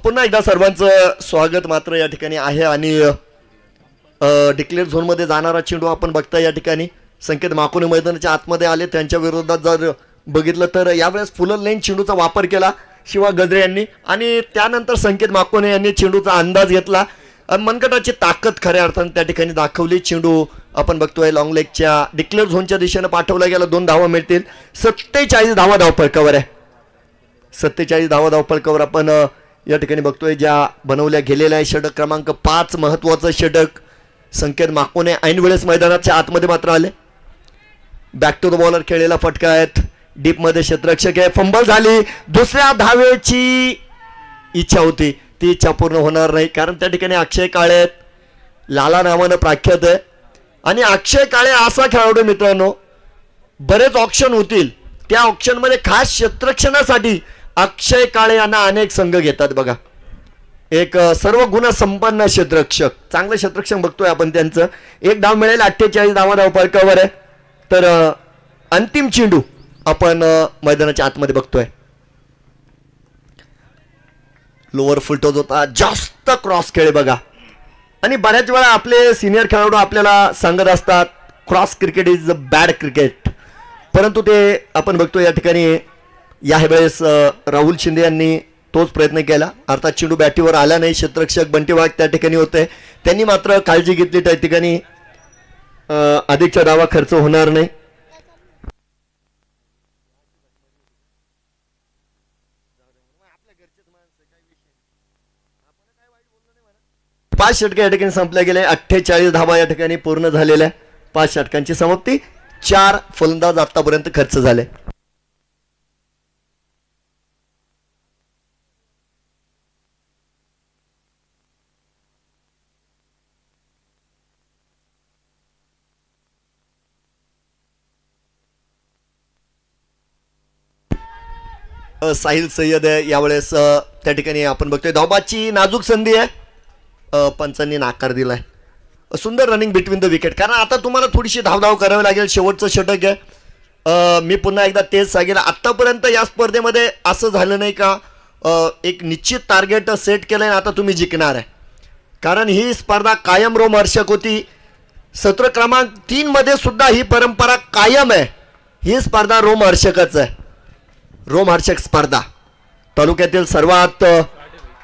[SPEAKER 1] पुन्हा एकदा सर्वांचं स्वागत मात्र या ठिकाणी आहे. आणि डिक्लेअर झोनमध्ये जाणारा चेंडू आपण बघता. या ठिकाणी संकेत माकोने मैदानाच्या आतमध्ये आले. त्यांच्या विरोधात जर बघितलं तर यावेळेस फुल लेन चेंडूचा वापर केला शिवा गजरे यांनी आणि त्यानंतर संकेत माकोने यांनी चेंडूचा अंदाज घेतला. मनगटाची ताकद खऱ्या अर्थाने त्या ठिकाणी दाखवली. चेंडू आपण बघतोय लॉंग लेगच्या डिक्लेअर झोनच्या दिशेने पाठवला गेला. 2 धावा मिळतील. 47 धावा धावफलकावर आहे. 47 धावा धावफलकावर आपण या ठिकाणी बघतोय ज्या बनवल्या गेलेल्या आहे. षटक क्रमांक 5 महत्वाचं षटक. संकेत माकोने ऐन वेळेस मैदानाच्या आतमध्ये मात्र आले. बॅक टू द बॉलर खेळलेला फटका आहेत. डीप मध्ये क्षेत्ररक्षक आहे. फंबल झाली. दुसऱ्या धावेची इच्छा होती, ती इच्छा पूर्ण होणार नाही. कारण त्या ठिकाणी अक्षय काळे आहेत. लाला नावानं प्रख्यात आहे. आणि अक्षय काळे असा खेळाडू मित्रांनो, बरेच ऑप्शन होतील. त्या ऑप्शनमध्ये खास क्षेत्ररक्षणासाठी अक्षय काळे यांना अनेक संघ घेतात बघा. एक सर्व गुण संपन्न क्षेत्ररक्षक, चांगलं क्षेत्ररक्षक बघतोय आपण त्यांचं. 1 धाव मिळेल. 48 धावा धावफलकावर आहे. तर अंतिम चेंडू आपण मैदानाच्या आतमध्ये बघतोय. लोअर फुलटोज होता. जास्त क्रॉस खेळ बघा. आणि बऱ्याच वेळा आपले सिनियर खेळाडू आपल्याला सांगत असतात cross cricket is a bad cricket. परंतु ते आपण बघतोय या ठिकाणी यावेळेस राहुल शिंदे यांनी तोच प्रयत्न केला. अर्थात चेंडू बॅटीवर आला नाही. क्षेत्ररक्षक बंटी वाघ त्या ठिकाणी होते. त्यांनी मात्र काळजी घेतली. त्या ठिकाणी अधिकचा धावा खर्च होणार नाही. पाच षटके या ठिकाणी संपल्या गेले. 48 धावा या ठिकाणी पूर्ण झालेल्या. 5 षटकांची समाप्ती. 4 फलंदाज आतापर्यंत खर्च झाले. साहिल सय्यद आहे यावेळेस. त्या ठिकाणी आपण बघतोय धावबाची नाजूक संधी आहे. पंचांनी नाकार दिलाय. सुंदर रनिंग बिटवीन द विकेट. कारण आता तुम्हाला थोडीशी धावधाव करावी लागेल. शेवटचं षटक आहे. मी पुन्हा एकदा तेच सांगेल, आतापर्यंत या स्पर्धेमध्ये असं झालं नाही का एक निश्चित टार्गेट सेट केलंय आता तुम्ही जिंकणार आहे. कारण ही स्पर्धा कायम रोमहर्षक होती. सत्र क्रमांक 3 मध्ये सुद्धा ही परंपरा कायम आहे. ही स्पर्धा रोमहर्षकच आहे. रोमहर्षक स्पर्धा. तालुक्यातील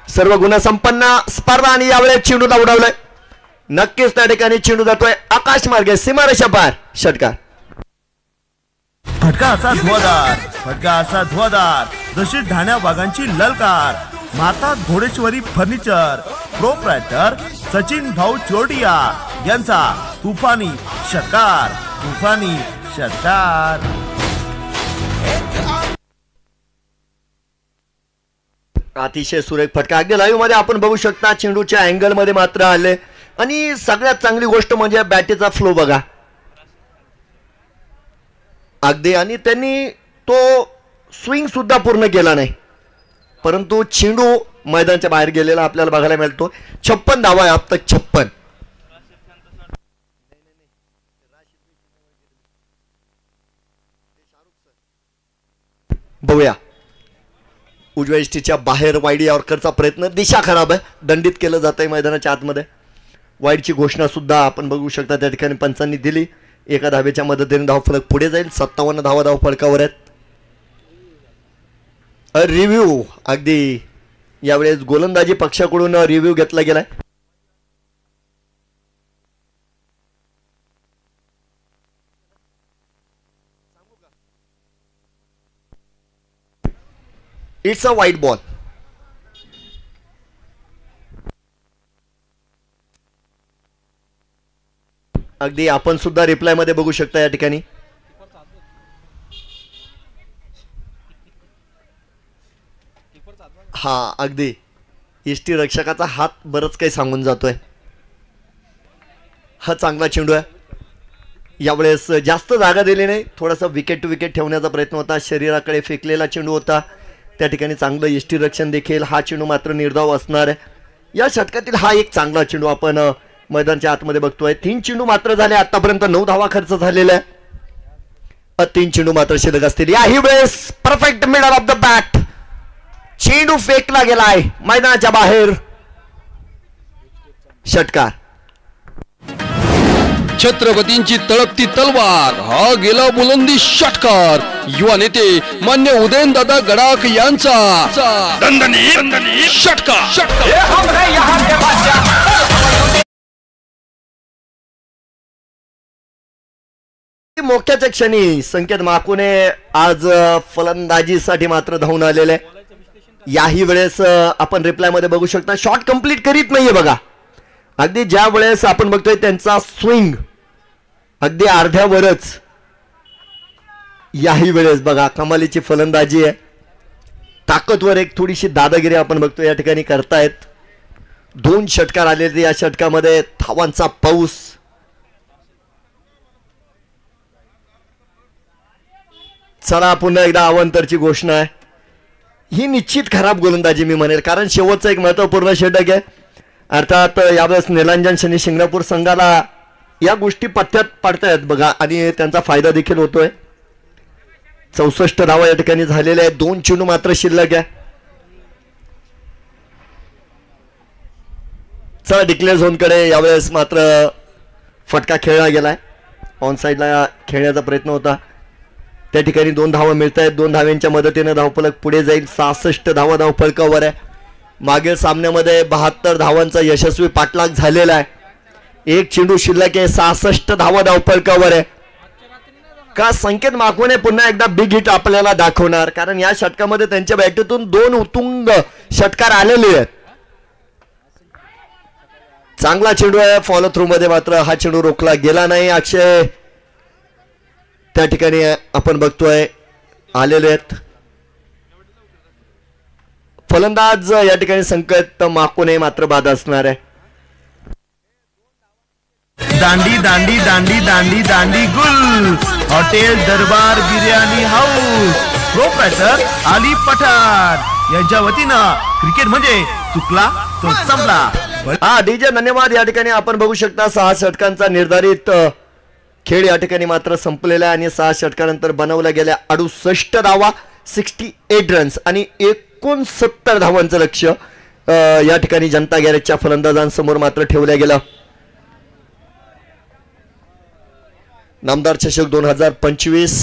[SPEAKER 1] सर्व गुणसंपन्न स्पर्धा. आणि यावेळेस चेंडूला उडवलंय. नक्कीच त्या ठिकाणी चेंडू जातोय आकाश मार्गे सीमारेषा पार. षटकार.
[SPEAKER 4] फटका असा धुवादार, फटका असा धुवादार जशी ढाण्या वाघांची ललकार. माता घोडेश्वरी फर्निचर प्रोप्रायटर सचिन भाऊ चोरडिया यांचा तुफानी षटकार. तुफानी षटकार.
[SPEAKER 1] अतिशय सुरेख फटका. अगदी लाईव्ह मध्ये आपण बघू शकता. चेंडूच्या अँगल मध्ये मात्र आले. आणि सगळ्यात चांगली गोष्ट म्हणजे बॅटीचा फ्लो बघा अगदी. आणि त्यांनी तो स्विंग सुद्धा पूर्ण केला नाही, परंतु चेंडू मैदानाच्या बाहेर गेलेला आपल्याला बघायला मिळतो. 56 धावा आहे अब तक 56. बघूया उजव्या इष्टीच्या बाहेर वाईड यॉर्करचा प्रयत्न, दिशा खराब आहे, दंडित केलं जात आहे मैदानाच्या आतमध्ये. वाईडची घोषणा सुद्धा आपण बघू शकता त्या ठिकाणी पंचांनी दिली. एका धावेच्या मदतीने धावफलक पुढे जाईल. 57 धावा धावफलकावर आहेत. रिव्ह्यू अगदी यावेळेस गोलंदाजी पक्षाकडून रिव्ह्यू घेतला गेलाय. इट्स अ वाईट बॉल. अगदी आपण सुद्धा रिप्लाय मध्ये बघू शकता या ठिकाणी. हा अगदी इष्टी रक्षकाचा हात बरंच काही सांगून जातोय. हा चांगला चेंडू आहे. यावेळेस जास्त जागा दिली नाही, थोडासा विकेट टू विकेट ठेवण्याचा प्रयत्न होता. शरीराकडे फेकलेला चेंडू होता त्या ठिकाणी. चांगलं इष्टी रक्षण देखील. हा चेंडू मात्र निर्धाव असणार आहे. या षटकातील हा एक चांगला चेंडू आपण मैदानाच्या आतमध्ये बघतोय. 3 चेंडू मात्र झाले आतापर्यंत. 9 धावा खर्च झालेला आहे. 3 चेंडू मात्र शिल्लक असतील. याही वेळेस perfect middle of the bat चेंडू फेकला गेलाय मैदानाच्या बाहेर. षटकार.
[SPEAKER 2] छत्रपतींची तळपती तलवार हा गेला बुलंदी षटकार. युवा नेते मान्य उदयनदादा गडाख यांचा दणदणीत षटकार.
[SPEAKER 1] मोक्याच्या क्षणी संकेत माकुने आज फलंदाजीसाठी मात्र धावून आलेले. याही वेळेस आपण रिप्लाय मध्ये बघू शकता शॉट कंप्लीट करीत नाहीये बघा. अगदी ज्या वेळेस आपण बघतोय त्यांचा स्विंग अगदी अर्ध्यावरच. याही वेळेस बघा कमालीची फलंदाजी आहे. ताकदवर एक थोडीशी दादागिरी आपण बघतोय या ठिकाणी करतायत. 2 षटकार आलेले या षटकामध्ये. धावांचा पाऊस. चला पुन्हा एकदा अवंतरची घोषणा आहे. ही निश्चित खराब गोलंदाजी मी म्हणेल, कारण शेवटचं एक महत्वपूर्ण षटक आहे. अर्थात यावेळेस निलांजन शनी शिंगणापूर संघाला या गोष्टी पथ्यात पडतायत बघा आणि त्यांचा फायदा देखील होतोय. 64 धावा या ठिकाणी झालेल्या आहेत. 2 चेंडू मात्र शिल्लक आहे. चला डिक्लेअर झोनकडे यावेळेस मात्र फटका खेळला गेलाय. ऑन साईडला खेळण्याचा प्रयत्न होता. त्या ठिकाणी 2 धावा मिळत आहेत. 2 धाव्यांच्या मदतीने धावफलक पुढे जाईल. 66 धावा धावफलकावर आहे. मागील सामन्यामध्ये 72 धावांचा यशस्वी पाठलाग झालेला आहे. 1 चेंडू शिल्लक आहे. 66 धावा धावफलकावर आहे. का संकेत माकुने पुन्हा एकदा बिग हिट आपल्याला दाखवणार, कारण या षटकामध्ये त्यांच्या बॅटीतून 2 उत्तुंग षटकार आलेले आहेत. चांगला चेंडू आहे. फॉलो थ्रू मध्ये मात्र हा चेंडू रोखला गेला नाही. अक्षय त्या ठिकाणी आपण बघतोय आलेले आहेत. फलंदाज या ठिकाणी संकेत माकुने मात्र बाद असणार आहे.
[SPEAKER 4] दांडी दांडी दांडी दांडी दांडी गुल हॉटेल दरबार बिर्याणी हाऊस प्रोप्रायटर अली पठाण यांच्या वतीनं क्रिकेट म्हणजे चुकला तो संपला.
[SPEAKER 1] हा डीजे धन्यवाद. या ठिकाणी आपण बघू शकता 6 षटकांचा निर्धारित खेळ या ठिकाणी मात्र संपलेला आहे आणि 6 षटकानंतर बनवल्या गेल्या 68 धावा 68 रन्स आणि 69 धावांचं लक्ष या ठिकाणी जनता गॅरेजच्या फलंदाजांसमोर मात्र ठेवलं गेलं. नामदार चषक 2025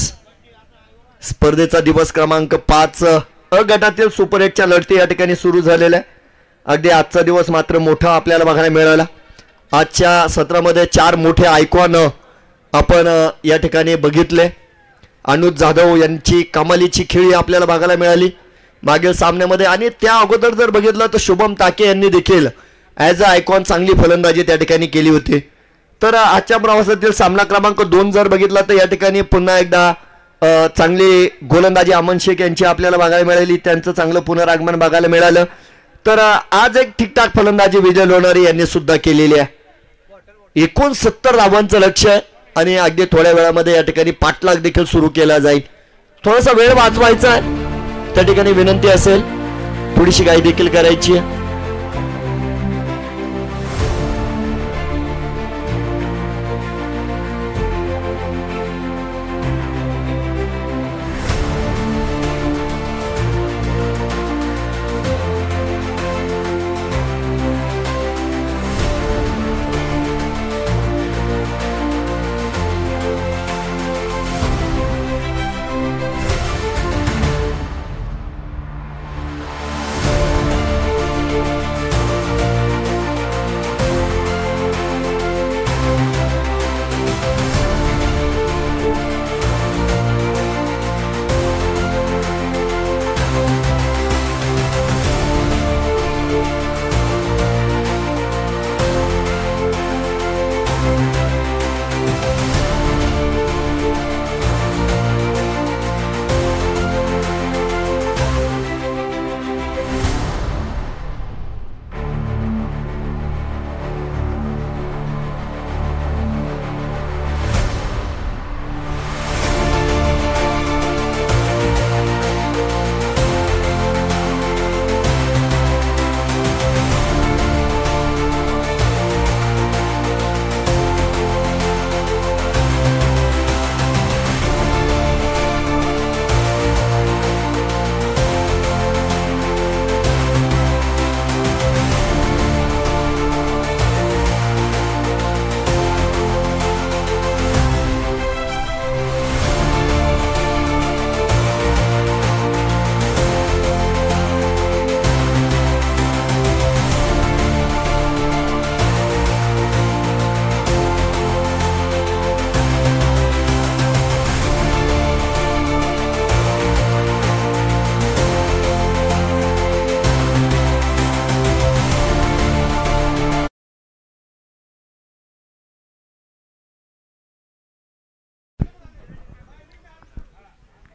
[SPEAKER 1] स्पर्धेचा दिवस क्रमांक 5 अ गटातील सुपर 8च्या लढती या ठिकाणी सुरू झालेल्या आहे. अगदी आजचा दिवस मात्र मोठा आपल्याला बघायला मिळाला. आजच्या सत्रामध्ये 4 मोठे आयकॉन आपण या ठिकाणी बघितले. अनुज जाधव यांची कमालीची खेळी आपल्याला बघायला मिळाली मागील सामन्यामध्ये आणि त्या अगोदर जर बघितलं तर शुभम ताके यांनी देखील ॲज अ आयकॉन चांगली फलंदाजी त्या ठिकाणी केली होती. तर आजच्या प्रवासातील सामना क्रमांक 2 जर बघितला तर या ठिकाणी पुन्हा एकदा चांगली गोलंदाजी अमन शेख यांची आपल्याला बघायला मिळाली. त्यांचं चांगलं पुनरागमन बघायला मिळालं. तर आज एक ठीकठाक फलंदाजी विजय लोणारी यांनी सुद्धा केलेली आहे. 69 धावांचं लक्ष आहे आणि अगदी थोड्या वेळामध्ये या ठिकाणी पाठलाग देखील सुरू केला जाईल. थोडासा वेळ वाचवायचा आहे त्या ठिकाणी विनंती असेल थोडीशी गाई देखील करायची आहे.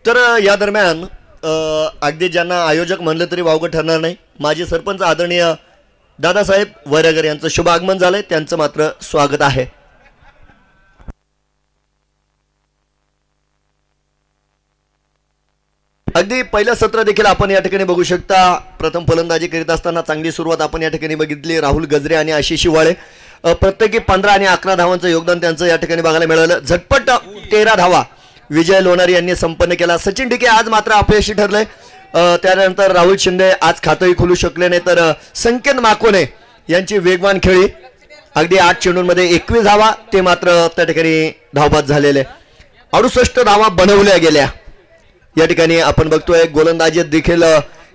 [SPEAKER 1] तर या दरम्यान अगदी ज्यांना आयोजक म्हणलं तरी वावगं ठरणार नाही, माजी सरपंच आदरणीय दादासाहेब वैरागर यांचं शुभ आगमन झालंय, त्यांचं मात्र स्वागत आहे. अगदी पहिलं सत्र देखील आपण या ठिकाणी बघू शकता. प्रथम फलंदाजी करीत असताना चांगली सुरुवात आपण या ठिकाणी बघितली. राहुल गजरे आणि आशिष शिवाळे प्रत्येकी 15 आणि 11 धावांचं योगदान त्यांचं या ठिकाणी बघायला मिळालं. झटपट 13 धावा विजय लोणारी यांनी संपन्न केला. सचिन ढिके आज मात्र अपयशी ठरले. त्यानंतर राहुल शिंदे आज खातंही खुलू शकले नाही. तर संकेत माकोने यांची वेगवान खेळी अगदी 8 चेंडूंमध्ये 21 धावा, ते मात्र त्या ठिकाणी धावबाद झालेले. 68 धावा बनवल्या गेल्या. या ठिकाणी आपण बघतोय गोलंदाजीत देखील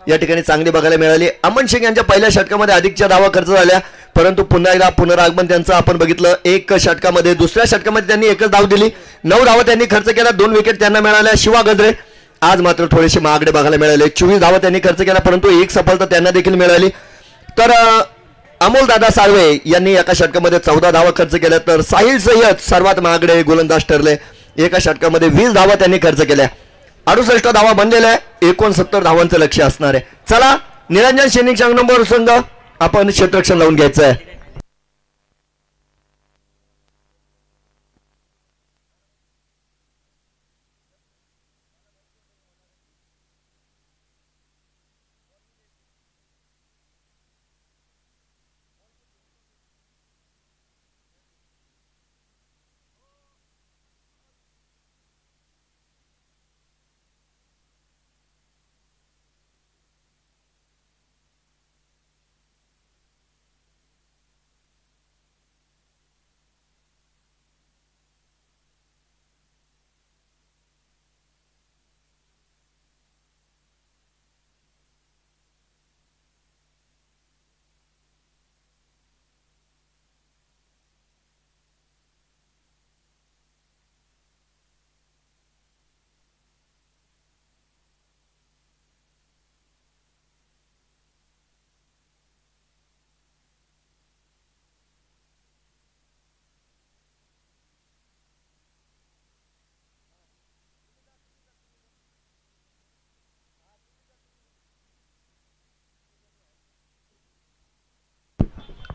[SPEAKER 1] या ठिकाणी चांगली बघायला मिळाली. अमन सिंग यांच्या पहिल्या षटकामध्ये अधिकच्या धावा खर्च झाल्या, परंतु पुन्हा एकदा पुनरागमन त्यांचं आपण बघितलं. एक षटकामध्ये दुसऱ्या षटकामध्ये त्यांनी एकच धाव दिली. 9 धावा त्यांनी खर्च केला. 2 विकेट त्यांना मिळाल्या. शिवा गजरे आज मात्र थोडेसे महागडे बघायला मिळाले. 24 धावा त्यांनी खर्च केला, परंतु एक सफलता त्यांना देखील मिळाली. तर अमोल दादा साळवे यांनी एका षटकामध्ये 14 धावा खर्च केल्या. तर साहिल सय्यद सर्वात महागडे गोलंदाज ठरले. एका षटकामध्ये 20 धावा त्यांनी खर्च केल्या. 68 धावा बनलेल्या आहे. 69 धावांचं लक्ष असणार आहे. चला निरंजन शेनिक नंबर संघ आपण क्षेत्ररक्षण लावून घ्यायचं आहे.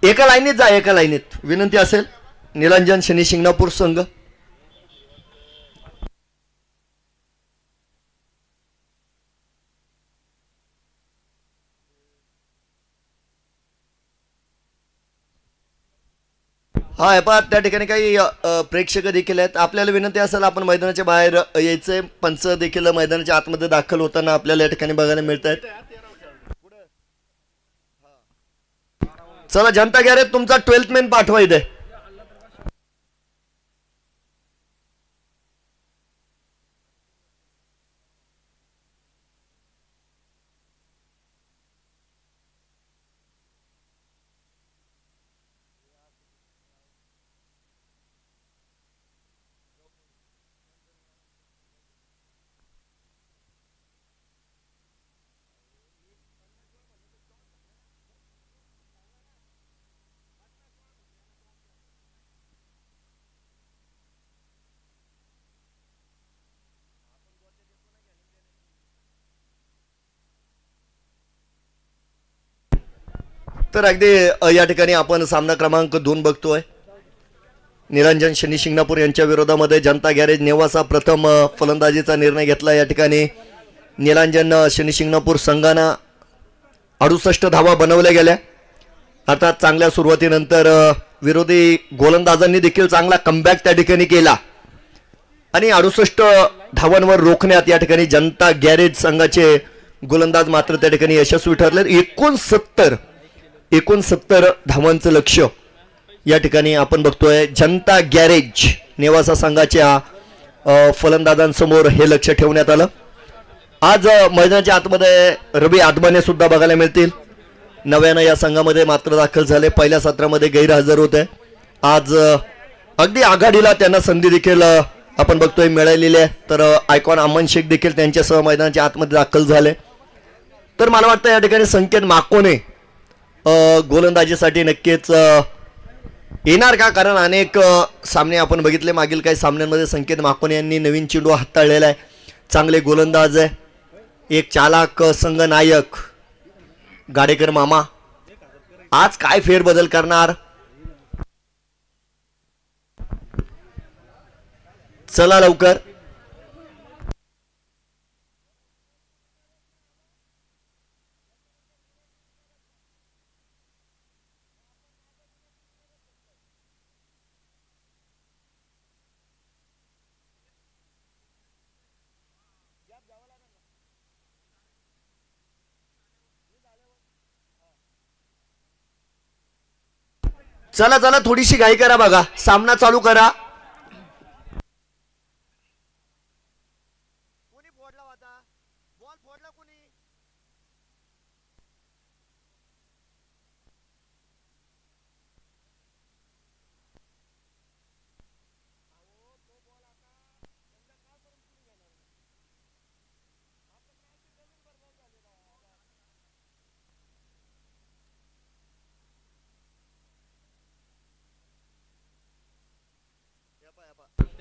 [SPEAKER 1] एका लाईनीत जा, एका लाईनीत विनंती असेल. निरंजन शनी शिंगणापूर संघ हा हे पहा त्या ठिकाणी काही प्रेक्षक देखील आहेत. आपल्याला विनंती असेल आपण मैदानाच्या बाहेर यायचंय. पंच देखील मैदानाच्या आतमध्ये दाखल होताना आपल्याला या ठिकाणी बघायला मिळत आहेत. चला जनता गॅरेज तुमचा 12th मॅन पाठवा इथे. तर अगदी या ठिकाणी आपण सामना क्रमांक 2 बघतोय. निरंजन शनी शिंगणापूर यांच्या विरोधामध्ये जनता गॅरेज नेवासा प्रथम फलंदाजीचा निर्णय घेतला. या ठिकाणी निरंजन शनी शिंगणापूर संघानं 68 धावा बनवल्या गेल्या. अर्थात चांगल्या सुरुवातीनंतर विरोधी गोलंदाजांनी देखील चांगला कमबॅक त्या ठिकाणी केला आणि 68 धावांवर रोखण्यात या ठिकाणी जनता गॅरेज संघाचे गोलंदाज मात्र त्या ठिकाणी यशस्वी ठरले. 69 धावांचं लक्ष या ठिकाणी आपण बघतोय. जनता गॅरेज नेवासा संघाच्या फलंदाजांसमोर हे लक्ष ठेवण्यात आलं. आज मैदानाच्या आतमध्ये रवी आदमाने सुद्धा बघायला मिळतील. नव्यानं या संघामध्ये मात्र दाखल झाले. पहिल्या सत्रामध्ये गैरहजर होते. आज अगदी आघाडीला त्यांना संधी देखील आपण बघतोय मिळालेली आहे. तर आयकॉन अमन शेख देखील त्यांच्यासह मैदानाच्या आतमध्ये दाखल झाले. तर मला वाटतं या ठिकाणी संकेत माकोने गोलंदाजीसाठी नक्कीच येणार का, कारण अनेक सामने आपण बघितले मागील काही सामन्यांमध्ये संकेत माकोने यांनी नवीन चेंडू हाताळलेला आहे. चांगले गोलंदाज आहे. एक चालाक संघ नायक गाडेकर मामा आज काय फेरबदल करणार. चला लवकर. चला चला थोडीशी घाई करा. बघा सामना चालू करा. कोणी फोडला होता बॉल? फोडला कोणी?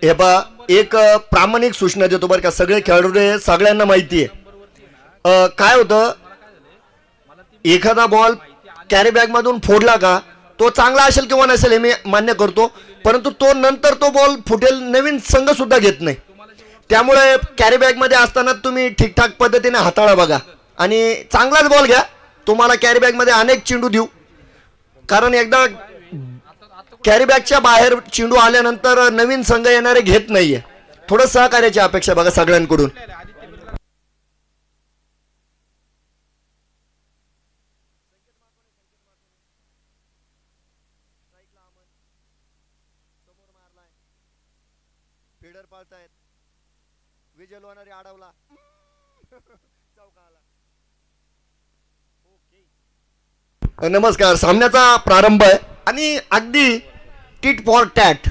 [SPEAKER 1] हे पहा एक प्रामाणिक सूचना देतो बरं का. सगळे खेळाडू सगळ्यांना माहिती आहे काय होतं. एखादा बॉल कॅरी बॅग मधून फोडला का तो चांगला असेल किंवा नसेल हे मी मान्य करतो, परंतु तो नंतर तो बॉल फुटेल नवीन संघ सुद्धा घेत नाही. त्यामुळे कॅरी बॅग मध्ये असताना तुम्ही ठीकठाक पद्धतीने हाताळा बघा आणि चांगलाच बॉल घ्या. तुम्हाला कॅरी बॅग मध्ये अनेक चेंडू देऊ, कारण एकदा कॅरी बॅगच्या बाहेर चेंडू आल्यानंतर नवीन संघ येणारे घेत नाहीये. थोडं सहकार्याची अपेक्षा बघा सगळ्यांकडून. फीडर पाळतायत. विजय लोणारी अडवला. नमस्कार. सामन्याचा प्रारंभ आहे आणि अगदी टिट फॉर टॅट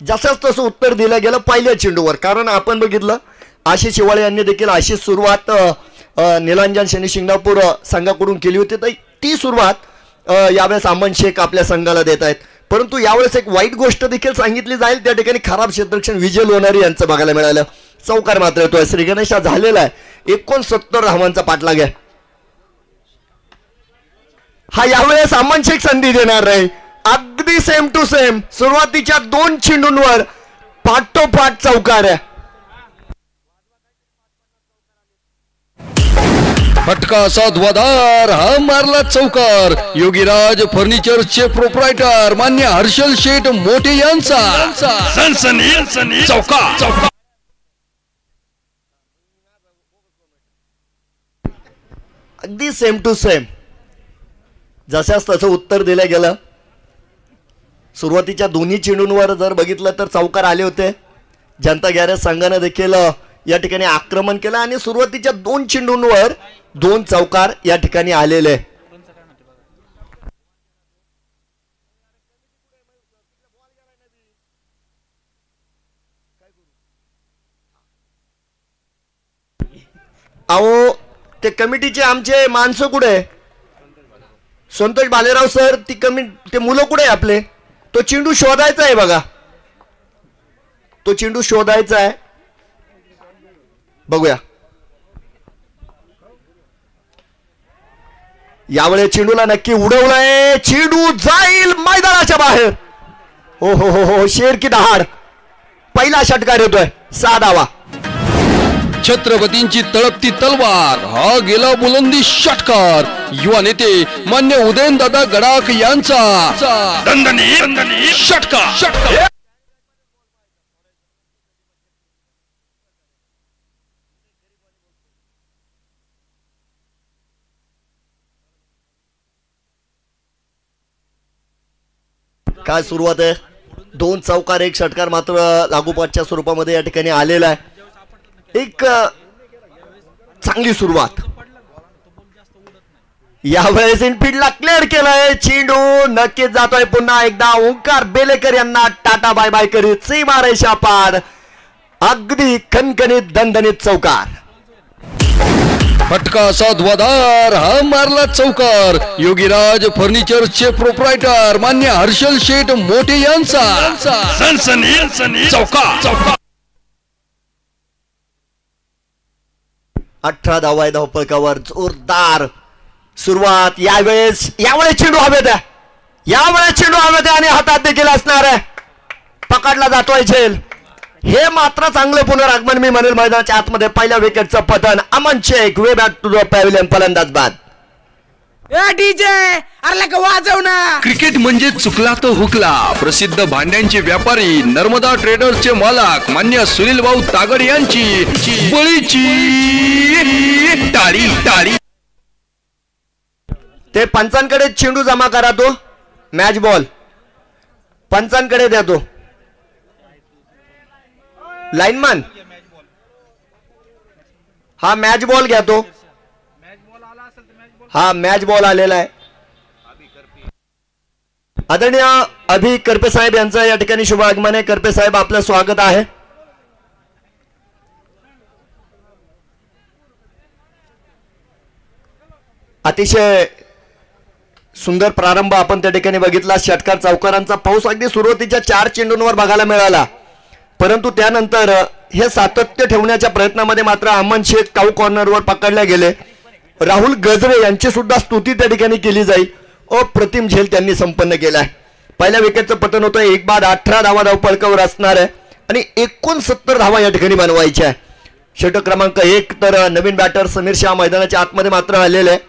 [SPEAKER 1] जसंच तसं उत्तर दिलं गेलं पहिल्या चेंडूवर. कारण आपण बघितलं आशिष शिवाळे यांनी देखील अशी सुरुवात निरंजन शनी शिंगणापूर संघाकडून केली होती. तर ती सुरुवात यावेळेस अमन शेख आपल्या संघाला देत आहेत. परंतु यावेळेस एक वाईट गोष्ट देखील सांगितली जाईल. त्या ठिकाणी खराब क्षेत्ररक्षण विजय लोणारी यांचं बघायला मिळालं. चौकार मात्र येतोय. श्री गणेशा झालेला आहे. 69 धावांचा पाठलाग आहे. हा यावेळेस अमन शेख संधी देणार नाही. अगदी सेम टू सेम सुरुवातीच्या 2 चेंडूंवर पाठोपाठ चौकार आहे.
[SPEAKER 2] फटका असा धुवाधार हा मारला चौकार. योगीराज फर्निचरचे प्रोप्रायटर मान्य हर्षल शेठ मोठे यांचा सनसनी चौकार.
[SPEAKER 1] अगदी सेम टू सेम जशाच तसं उत्तर दिलं गेलं. सुरुवातीच्या दोन्ही चेंडूंवर जर बघितलं तर चौकार आले होते. जनता गॅरेज संघाने देखील या ठिकाणी आक्रमण केलं आणि सुरुवातीच्या 2 चेंडूंवर 2 चौकार या ठिकाणी आलेले. अहो ते कमिटीचे आमचे माणसं कुठे? संतोष बालेराव सर, ती ते मुलं कुठे आपले? तो चेंडू शोधायचा आहे बघा, तो चेंडू शोधायचा आहे. बघूया यावेळेस चेंडूला नक्की उडवलाय. चेंडू जाईल मैदानाच्या बाहेर. हो हो हो हो, शेर की दहाड. पहिला षटकार येतोय, 6 धावा.
[SPEAKER 2] छत्रपतींची तळपती तलवार हा गेला बुलंदी षटकार. युवा नेते मान्य उदयनदादा गडाख यांचा दणदणी षटकार.
[SPEAKER 1] काय सुरुवात आहे. 2 चौकार 1 षटकार मात्र लागोपाठच्या स्वरूपामध्ये या ठिकाणी आलेला आहे. एक चांगली सुरुवात. यावेळेस इनफिल्डला क्लिअर केलंय. चेंडू नक्कीच जातोय पुन्हा एकदा. ओंकार बेलेकर यांना टाटा बाय बाय करीत सीमारेषा पार. अगदी खणखणीत दणदणीत चौकार.
[SPEAKER 2] फटका असा धुवाधार हा मारला चौकार. योगीराज फर्निचरचे प्रोप्रायटर मान्य हर्षल शेठ मोठे यांचा सनसनी चौकार.
[SPEAKER 1] 18 धावा आहे धावपळकावर. जोरदार सुरुवात. यावेळेस चेंडू हवेत आहे. यावेळेस चेंडू हवेत आहे आणि हातात देखील असणार आहे. पकडला जातोय झेल. हे मात्र चांगलं पुनरागमन मी म्हणेल मैदानाच्या आतमध्ये. पहिल्या विकेटचं पतन. Aman Shaikh way back to the pavilion, फलंदाज बाद.
[SPEAKER 6] डीजे अरे का वाजव ना.
[SPEAKER 2] क्रिकेट म्हणजे चुकला तो हुकला. प्रसिद्ध भांड्यांचे व्यापारी नर्मदा ट्रेडर्सचे मालक मान्य सुनील भाऊ तागड यांची बळीची टाळी.
[SPEAKER 1] ते पंचांकडे चेंडू जमा करा. तो मॅच बॉल पंचांकडे द्या. तो लाईनमन हा मॅच बॉल घ्या. तो हा मॅच बॉल आलेला आहे. आदरणीय अभि करपे साहेब यांचं या ठिकाणी शुभ आगमन आहे. करपे साहेब आपलं स्वागत आहे. अतिशय सुंदर प्रारंभ आपण त्या ठिकाणी बघितला. षटकार चौकारांचा पाऊस अगदी सुरुवातीच्या 4 चेंडूंवर बघायला मिळाला. परंतु त्यानंतर हे सातत्य ठेवण्याच्या प्रयत्नामध्ये मात्र अमन शेख काऊ कॉर्नरवर पकडले गेले. राहुल गजरे यांची सुद्धा स्तुती त्या ठिकाणी केली जाईल. अप्रतिम झेल त्यांनी संपन्न केलाय. पहिल्या विकेटचं पतन होतं. 1 बाद 18 धावा धावपळकावर असणार आहे आणि 69 धावा या ठिकाणी बनवायच्या आहे. षटक क्रमांक 1 तर नवीन बॅटर समीर शाह मैदानाच्या आतमध्ये मात्र आलेले आहे.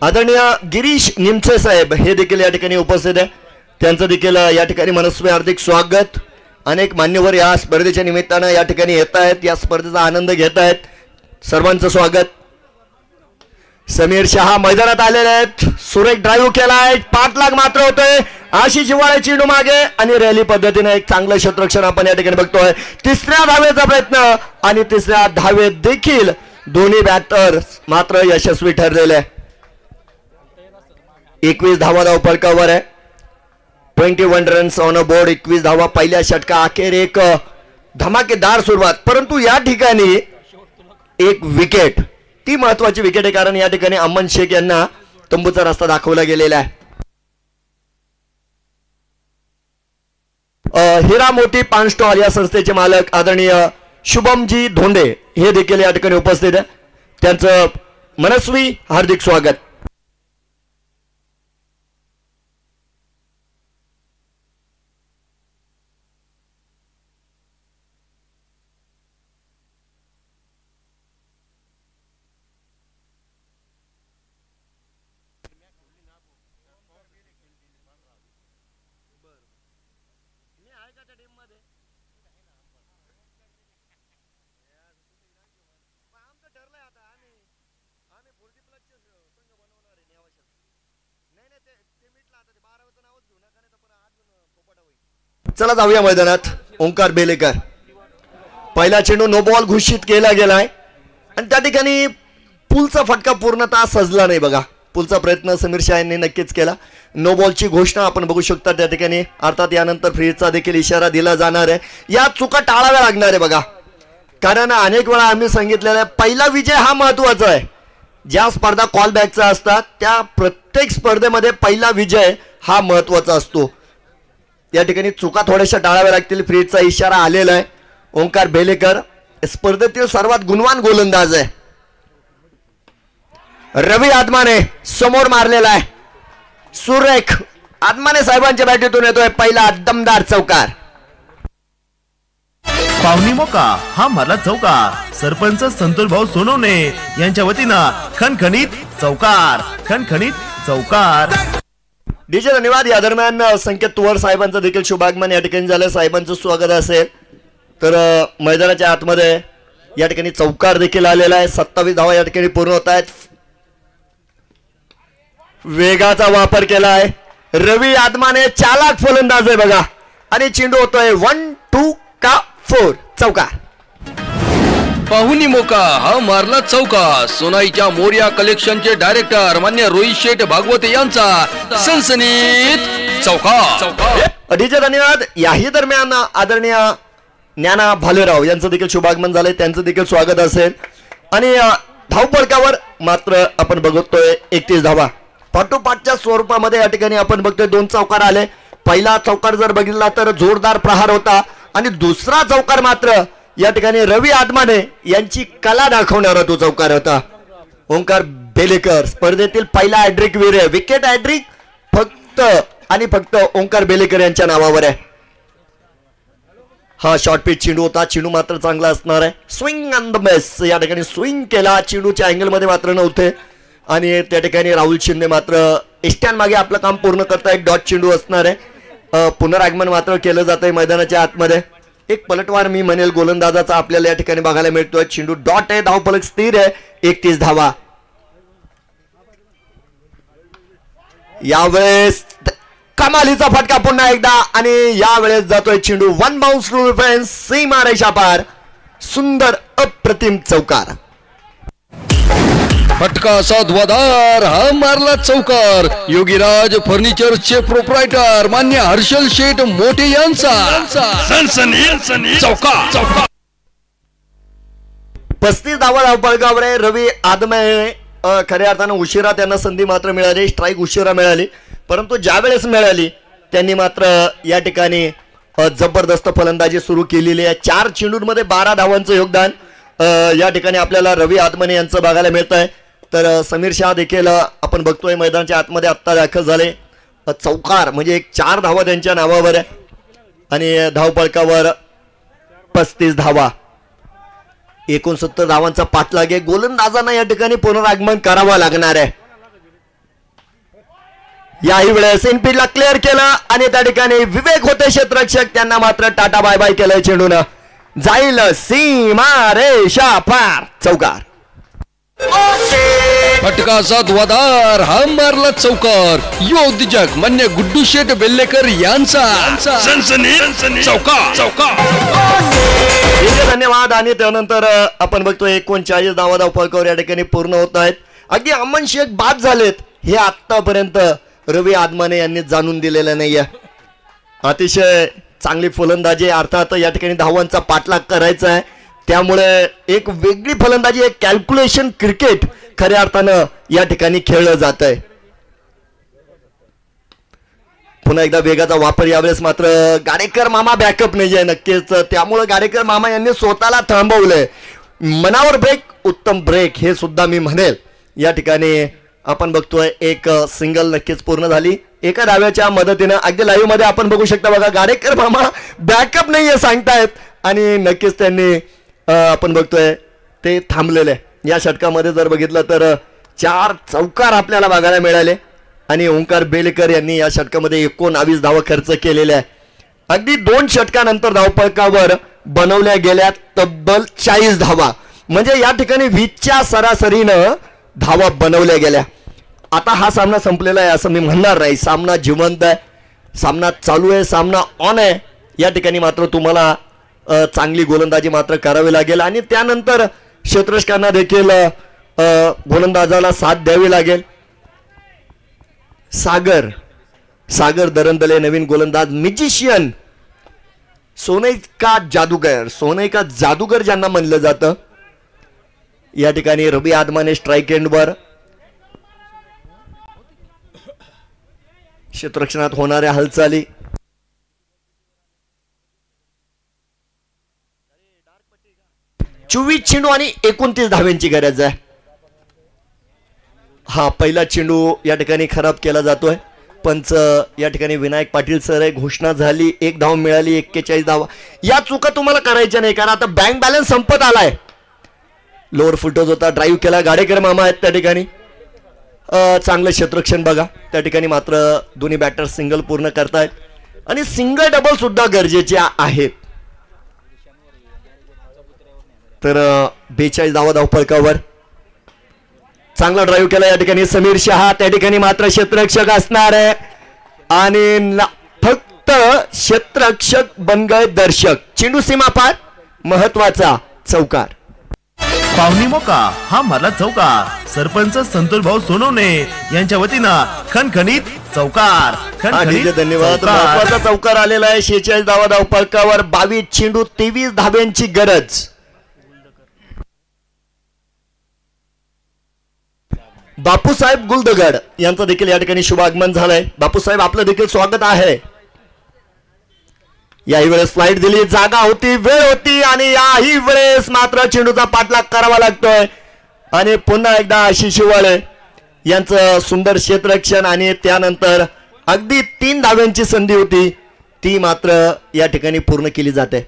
[SPEAKER 1] आदरणीय गिरीश निमसे साहेब हे देखील या ठिकाणी उपस्थित आहे. त्यांचं देखील या ठिकाणी मनस्वी हार्दिक स्वागत. अनेक मान्यवर या स्पर्धेच्या निमित्तानं या ठिकाणी येत आहेत. या स्पर्धेचा आनंद घेत आहेत. सर्वांचं स्वागत. समीर शहा मैदानात आलेले आहेत. सुरेख ड्राईव्ह केलाय. पाठलाग मात्र होतोय. आशिष जिव्हाळे चेंडू मागे आणि रॅली पद्धतीने एक चांगलं क्षेत्ररक्षण आपण या ठिकाणी बघतोय. 3ऱ्या धावेचा प्रयत्न आणि 3ऱ्या धावेत देखील दोन्ही बॅटर मात्र यशस्वी ठरलेले. 21 धावा धावपळकावर आहे. 21 रन्स ऑन अ बोर्ड. 21 धावा. पहिल्या षटका अखेर एक धमाकेदार सुरुवात. परंतु या ठिकाणी एक विकेट, ती महत्वाची विकेट आहे. कारण या ठिकाणी अमन शेख यांना तंबूचा रस्ता दाखवला गेलेला आहे. हिरा मोती पान स्टॉल या संस्थेचे मालक आदरणीय शुभमजी धोंडे हे देखील या ठिकाणी उपस्थित आहे. त्यांचं मनस्वी हार्दिक स्वागत. चला जाऊया मैदानात. ओंकार बेलेकर पहिला चेंडू नो बॉल घोषित केला गेलाय आणि त्या ठिकाणी पुलचा फटका पूर्णतः सजला नाही बघा. पुलचा प्रयत्न समीर शाह यांनी नक्कीच केला. नो बॉलची घोषणा आपण बघू शकता त्या ठिकाणी. अर्थात यानंतर फ्रीचा देखील इशारा दिला जाणार आहे. या चुका टाळाव्या लागणार आहे बघा, कारण अनेक वेळा आम्ही सांगितलेलं आहे पहिला विजय हा महत्वाचा आहे. ज्या स्पर्धा कॉलबॅकचा असतात त्या प्रत्येक स्पर्धेमध्ये पहिला विजय हा महत्वाचा असतो. या ठिकाणी चुका थोड्याशा टाळाव्या लागतील. फ्रीचा इशारा आलेला आहे. ओंकार बेलेकर स्पर्धेतील सर्वात गुणवान गोलंदाज आहे. रवी आदमाने समोर मारलेला आहे. सुरेख आदमाने साहेबांच्या बॅटीतून येतोय पहिला दमदार चौकार.
[SPEAKER 4] पाहुणी मोका हा मारला चौकार. सरपंच संतोष भाऊ सोनवणे यांच्या वतीनं खणखणीत चौकार, खणखणीत चौकार.
[SPEAKER 1] डीजे धन्यवाद. या दरम्यान संकेत तुवर साहेबांचं देखील शुभागमन या ठिकाणी झालं. साहेबांचं स्वागत असेल. तर मैदानाच्या आतमध्ये या ठिकाणी चौकार देखील आलेला आहे. 27 धावा या ठिकाणी पूर्ण होत आहेत. वेगाचा वापर केला आहे. रवी आदमाने चालाक फलंदाज आहे बघा आणि चेंडू होतोय 1 2 का 4 चौकार.
[SPEAKER 2] पाहुणी मोका हा मारला चौकार. सोनाईच्या मोर्या कलेक्शनचे डायरेक्टर मान्य रोहित शेठ भागवत यांचा सनसनीत चौकार.
[SPEAKER 1] डीजे धन्यवाद. याही दरम्यान आदरणीय ज्ञाना भालेराव यांचं देखील शुभागमन झालंय. त्यांचं देखील स्वागत असेल. आणि धावफलकावर मात्र आपण बघतोय 31 धावा. पाठोपाठच्या स्वरूपामध्ये या ठिकाणी आपण बघतोय 2 चौकार आले. पहिला चौकार जर बघितला तर जोरदार प्रहार होता आणि दुसरा चौकार मात्र या ठिकाणी रवी आदमाने यांची कला दाखवणारा तो चौकार होता. ओंकार बेलेकर स्पर्धेतील पहिला हॅट्रिक वीर आहे. विकेट हॅट्रिक फक्त आणि फक्त ओंकार बेलेकर यांच्या नावावर आहे. हा शॉर्ट पिच चेंडू होता. चेंडू मात्र चांगला असणार आहे. स्विंग ऑन द मिस या ठिकाणी स्विंग केला. चेंडूच्या अँगल मध्ये मात्र नव्हते आणि त्या ठिकाणी राहुल शिंदे मात्र इष्ट्यान मागे आपलं काम पूर्ण करतायत. डॉट चेंडू असणार आहे. पुनरागमन मात्र केलं जात आहे मैदानाच्या आतमध्ये. एक पलटवार मी म्हणेल गोलंदाजाचा आपल्याला या ठिकाणी बघायला मिळतोय. चेंडू डॉट आहे. धावफलक स्थिर आहे. 31 धावा. यावेळेस कमालीचा फटका पुन्हा एकदा आणि यावेळेस जातोय चेंडू 1 बाउन्स टू डिफेन्स सीमा रेषा पार. सुंदर अप्रतिम चौकार.
[SPEAKER 2] फटका असा धुवाधार हा मारला चौकार. योगीराज फर्निचरचे प्रोप्रायटर मान्य हर्षल शेठ मोठे यांचा सनसनीत चौकार.
[SPEAKER 1] 35 धावा धावफलकावर आहे. रवी आदमे खऱ्या अर्थानं उशिरा त्यांना संधी मात्र मिळाली. स्ट्राईक उशिरा मिळाली, परंतु ज्या वेळेस मिळाली त्यांनी मात्र या ठिकाणी जबरदस्त फलंदाजी सुरू केलेली आहे. 4 चेंडूंमध्ये 12 धावांचं योगदान या ठिकाणी आपल्याला रवी आदमने यांचं बघायला मिळत आहे. तर समीर शाह देखील आपण बघतोय मैदानाच्या आतमध्ये आत्ता दाखल झाले. चौकार म्हणजे 4 धावा त्यांच्या नावावर आहे आणि धावफलकावर 35 धावा. 69 धावांचा पाठलाग आहे. गोलंदाजांना या ठिकाणी पुनरागमन करावं लागणार आहे. याही वेळेस इनफिल्डला क्लिअर केलं आणि त्या ठिकाणी विवेक होते क्षेत्ररक्षक. त्यांना मात्र टाटा बाय बाय केलंय. चेंडून जाईल सीमा रेषा पार चौकार.
[SPEAKER 2] फटकाचा धुवाधार हा मारला चौकार. योगदिजक मान्य गुड्डू शेठ बेल्लेकर यांचा सनसनीत चौकार.
[SPEAKER 1] धन्यवाद. आणि त्यानंतर आपण बघतोय 39 धावा धावफलकावर या ठिकाणी पूर्ण होत आहेत. अगदी अमन शेख बाद झालेत हे आतापर्यंत रवी आदमाने यांनी जाणून दिलेलं नाहीये. अतिशय चांगली फलंदाजी. अर्थात या ठिकाणी धावांचा पाठलाग करायचा आहे, त्यामुळे एक वेगळी फलंदाजी, एक कॅल्क्युलेशन क्रिकेट खऱ्या अर्थानं या ठिकाणी खेळलं जात आहे. पुन्हा एकदा वेगाचा वापर. यावेळेस मात्र गाडेकर मामा बॅकअप नाहीये नक्कीच, त्यामुळे गाडेकर मामा यांनी स्वतःला थांबवलंय. मनावर ब्रेक, उत्तम ब्रेक हे सुद्धा मी म्हणेल. या ठिकाणी आपण बघतोय एक सिंगल नक्कीच पूर्ण झाली एका डाव्याच्या मदतीनं. अगदी लाईव्ह मध्ये आपण बघू शकता बघा, गाडेकर मामा बॅकअप नाहीये सांगतायत आणि नक्कीच त्यांनी आपण बघतोय ते थांबलेले. या षटकामध्ये जर बघितलं तर 4 चौकार आपल्याला बघायला मिळाले आणि ओंकार बेलेकर यांनी या षटकामध्ये 19 धावा खर्च केलेल्या आहे. अगदी 2 षटकानंतर धावफलकावर बनवल्या गेल्या तब्बल 40 धावा, म्हणजे या ठिकाणी 20च्या सरासरीनं धावा बनवल्या गेल्या. आता हा सामना संपलेला आहे असं मी म्हणणार नाही. सामना जिवंत आहे, सामना चालू आहे, सामना ऑन आहे. या ठिकाणी मात्र तुम्हाला चांगली गोलंदाजी मात्र करावी लागेल आणि त्यानंतर क्षेत्ररक्षकांना देखील गोलंदाजाला साथ द्यावी लागेल. सागर दरंदले नवीन गोलंदाज, म्युझिशियन, सोनई का जादूगर ज्यांना म्हणलं जातं. या ठिकाणी रबी आदमाने स्ट्राईक एंडवर. क्षेत्ररक्षणात होणाऱ्या हालचाली, चोवीस चेंडू आणि 29 धाव्यांची गरज आहे. हा पहिला चेंडू या ठिकाणी खराब केला जातोय. पंच या ठिकाणी विनायक पाटील सर आहे. घोषणा झाली, 1 धाव मिळाली, 41 धावा. या चुका तुम्हाला करायच्या नाही कारण आता बँक बॅलन्स संपत आलाय. लोअर फुटोज होता, ड्राईव्ह केला, गाडेकर मामा आहेत त्या ठिकाणी. चांगलं क्षेत्ररक्षण बघा. त्या ठिकाणी मात्र दोन्ही बॅटर सिंगल पूर्ण करतायत आणि सिंगल डबल सुद्धा गरजेचे आहेत. तर 42 धावा धावफलकावर. चांगला ड्राईव्ह केला या ठिकाणी समीर शहा. त्या ठिकाणी मात्र क्षेत्ररक्षक असणार आहे आणि फक्त क्षेत्ररक्षक बनगय दर्शक. चेंडू सीमा पार, महत्वाचा चौकार.
[SPEAKER 4] पाहुणी मोका हा मारला चौकार. सरपंच संतोष भाऊ सोनवणे यांच्या वतीनं खणखणीत चौकार.
[SPEAKER 1] धन्यवाद. महत्वाचा चौकार आलेला आहे. 46 धावा धावफलकावर, 22 चेंडू 23 धाब्यांची गरज. बापूसाहेब गुलदगड यांचं देखील या ठिकाणी शुभ आगमन झालंय. बापूसाहेब आपलं देखील स्वागत आहे. याही वेळेस फ्लाईट दिली, जागा होती, वेळ होती आणि याही वेळेस मात्र चेंडूचा पाठलाग करावा लागतोय आणि पुन्हा एकदा आशिष शिवाळे यांचं सुंदर क्षेत्ररक्षण आणि त्यानंतर अगदी 3 धाव्यांची संधी होती ती मात्र या ठिकाणी पूर्ण केली जाते.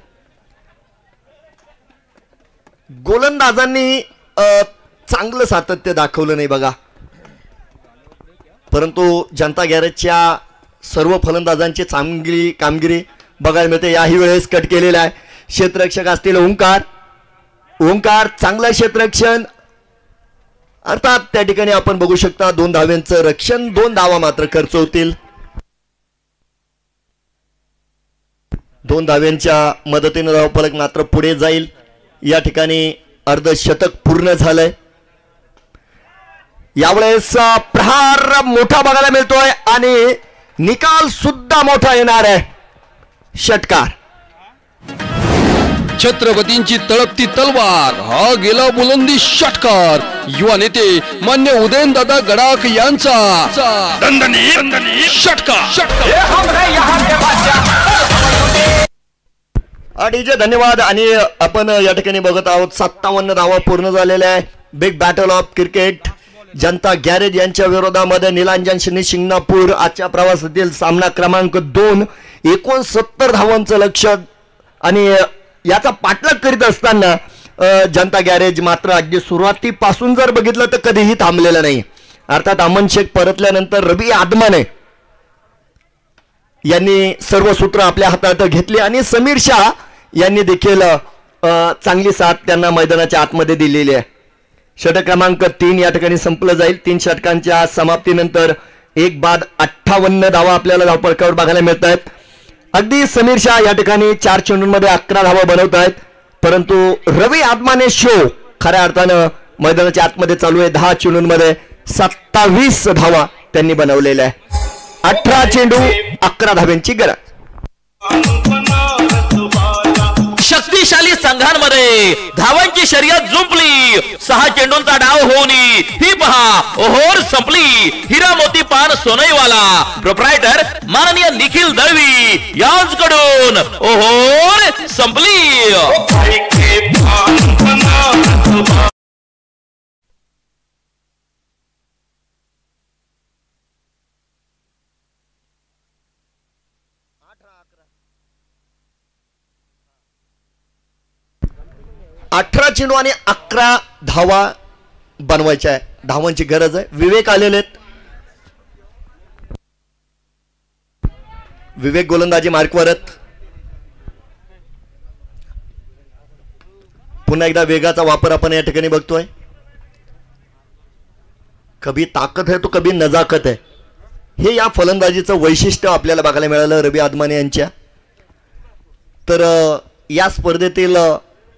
[SPEAKER 1] गोलंदाजांनी चांगलं सातत्य दाखवलं नाही बघा, परंतु जनता गॅरेजच्या सर्व फलंदाजांची चांगली कामगिरी बघायला मिळते. याही वेळेस कट केलेला आहे. क्षेत्ररक्षक असतील ओंकार चांगलं क्षेत्ररक्षण. अर्थात त्या ठिकाणी आपण बघू शकता 2 धाव्यांचं रक्षण, 2 धावा मात्र खर्च होतील. 2 धाव्यांच्या मदतीने धावफलक मात्र पुढे जाईल. या ठिकाणी अर्धशतक पूर्ण झालंय. यावेळेस प्रहार मोठा बघायला मिळतोय आणि निकाल सुद्धा मोठा येणार आहे. षटकार.
[SPEAKER 2] छत्रपतींची तळपती तलवार हा गेला बुलंदी षटकार. युवा नेते मान्य उदयनदादा गडाख यांचा षटकार.
[SPEAKER 1] डीजे धन्यवाद. आणि आपण या ठिकाणी बघत आहोत 57 धावा पूर्ण झालेल्या आहे. Big battle of cricket Janata garage यांच्या विरोधामध्ये निलांजन शिंगणापूर आजच्या प्रवासातील सामना क्रमांक 2. 69 धावांचं लक्ष आणि याचा पाठलाग करीत असताना जनता गॅरेज मात्र अगदी सुरुवातीपासून जर बघितलं तर कधीही थांबलेलं नाही. अर्थात अमन शेख परतल्यानंतर रबी आदमाने यांनी सर्व सूत्र आपल्या हातात घेतली आणि समीर शाह यांनी देखील चांगली साथ त्यांना मैदानाच्या आतमध्ये दिलेली आहे. षटक क्रमांक 3 या ठिकाणी संपलं जाईल. 3 षटकांच्या समाप्तीनंतर 1 बाद 58 धावा आपल्याला धावफलकावर बघायला मिळत आहेत. अगदी समीर शाह या ठिकाणी 4 चेंडूंमध्ये 11 धावा बनवत आहेत, परंतु रवी आदमाने शो खऱ्या अर्थानं मैदानाच्या आतमध्ये चालू आहे. 10 चेंडूंमध्ये 27 धावा त्यांनी बनवलेल्या आहे. 18 चेंडू 11 धाव्यांची गरज.
[SPEAKER 3] शक्तिशाली संघांमध्ये धावांची शर्यत जुंपली. 6 चेंडूंचा डाव होऊन ही पहा ओहोर संपली. हिरा मोती पान सोनईवाला प्रोप्रायटर माननीय निखिल दळवी यांच्याकडून ओहोर संपली.
[SPEAKER 1] 18 चेंडू आणि 11 धावा बनवायच्या आहे. धावांची गरज आहे. विवेक आलेले आहेत. विवेक गोलंदाजी मार्कवर आहेत. पुन्हा एकदा वेगाचा वापर आपण या ठिकाणी बघतोय. कभी ताकद है तो कभी नजाकत है, हे या फलंदाजीचं वैशिष्ट्य आपल्याला बघायला मिळालं रवी आदमाने यांच्या. तर या स्पर्धेतील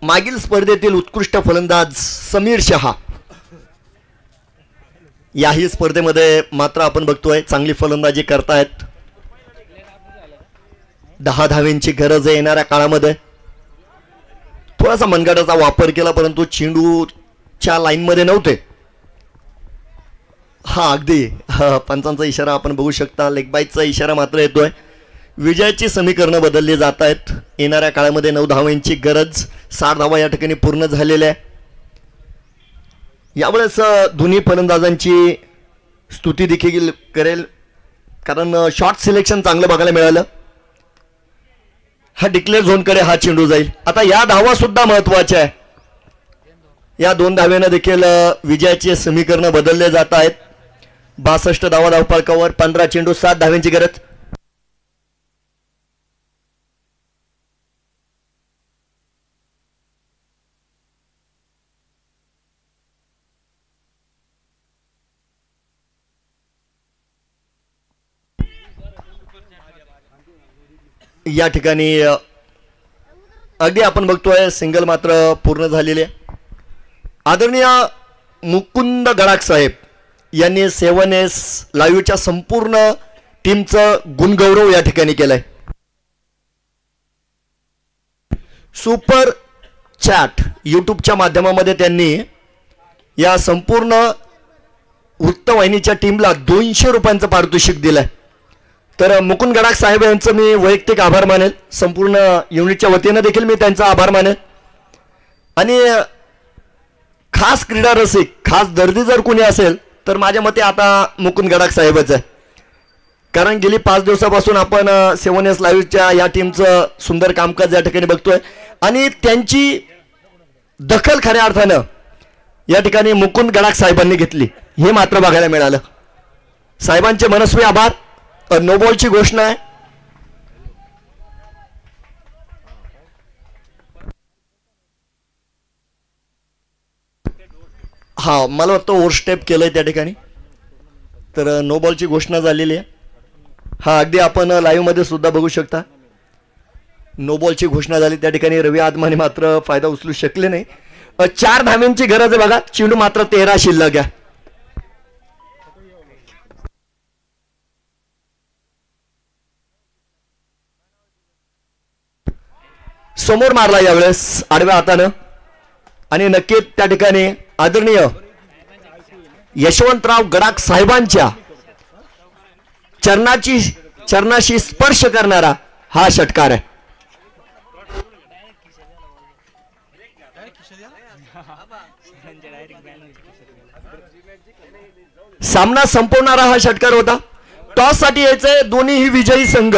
[SPEAKER 1] मागील स्पर्धेतील उत्कृष्ट फलंदाज समीर शहा याही स्पर्धेमध्ये मात्र आपण बघतोय चांगली फलंदाजी करतायत. 10 धावेंची गरज आहे येणाऱ्या काळामध्ये. थोडासा मनगटाचा वापर केला परंतु चेंडूच्या लाईनमध्ये नव्हते. हा अगदी पंचांचा इशारा आपण बघू शकता. लेग बाईचा इशारा मात्र येतोय. विजयाची समीकरणं बदलली जात आहेत. येणाऱ्या काळामध्ये 9 धावांची गरज. 60 धावा या ठिकाणी पूर्ण झालेल्या आहे. यावेळेस दोन्ही फलंदाजांची स्तुती देखील करेल कारण शॉट सिलेक्शन चांगलं बघायला मिळालं. हा डिक्लेअर झोनकडे हा चेंडू जाईल. आता या धावा सुद्धा महत्वाच्या आहे. या 2 धाव्यानं देखील विजयाचे समीकरण बदलले जात आहेत. 62 धावा धावफलकावर. 15 चेंडू 7 धाव्यांची गरज. या ठिकाणी अगदी आपण बघतोय सिंगल मात्र पूर्ण झालेले. आदरणीय मुकुंद गडाख साहेब यांनी 7S लाईव्हच्या संपूर्ण टीमचं गुणगौरव या ठिकाणी केलाय. सुपर चॅट यूट्यूबच्या माध्यमामध्ये त्यांनी या संपूर्ण वृत्तवाहिनीच्या टीमला 200 रुपयांचं पारितोषिक दिलंय. तर मुकुंद गडाख साहेब यांचं मी वैयक्तिक आभार मानेल. संपूर्ण युनिटच्या वतीनं देखील मी त्यांचा आभार मानेल. आणि खास क्रीडा रसिक खास दर्दी जर कोणी असेल तर माझ्या मते आता मुकुंद गडाख साहेबच आहे. कारण गेली 5 दिवसापासून आपण 7S लाईव्हच्या या टीमचं सुंदर कामकाज या ठिकाणी बघतोय आणि त्यांची दखल खऱ्या अर्थानं या ठिकाणी मुकुंद गडाख साहेबांनी घेतली हे मात्र बघायला मिळालं. साहेबांचे मनस्वी आभार. नो बॉलची घोषणा आहे. हा मला वाटतं ओव्हरस्टेप केलंय त्या ठिकाणी. तर नो बॉलची घोषणा झालेली आहे. हा अगदी आपण लाईव्ह मध्ये सुद्धा बघू शकता. नो बॉलची घोषणा झाली. त्या ठिकाणी रवी आदमाने मात्र फायदा उचलू शकले नाही. 4 धाव्यांची गरज आहे बघा. चेंडू मात्र 13 शिल्लक आहे. समोर मारला यावेळेस आडव्या हातानं आणि नक्कीच त्या ठिकाणी आदरणीय यशवंतराव गडाख साहेबांच्या चरणाशी स्पर्श करणारा हा षटकार आहे. सामना संपवणारा हा षटकार होता. टॉस साठी यायचंय दोन्ही विजयी संघ.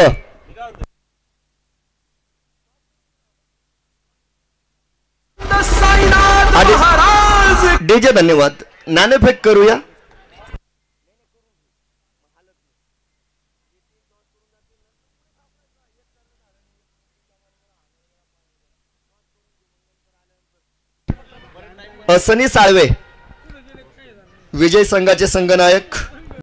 [SPEAKER 1] डीजे धन्यवाद. नाणेफेक करूया. सनी साळवे विजय संघाचे संघनायक.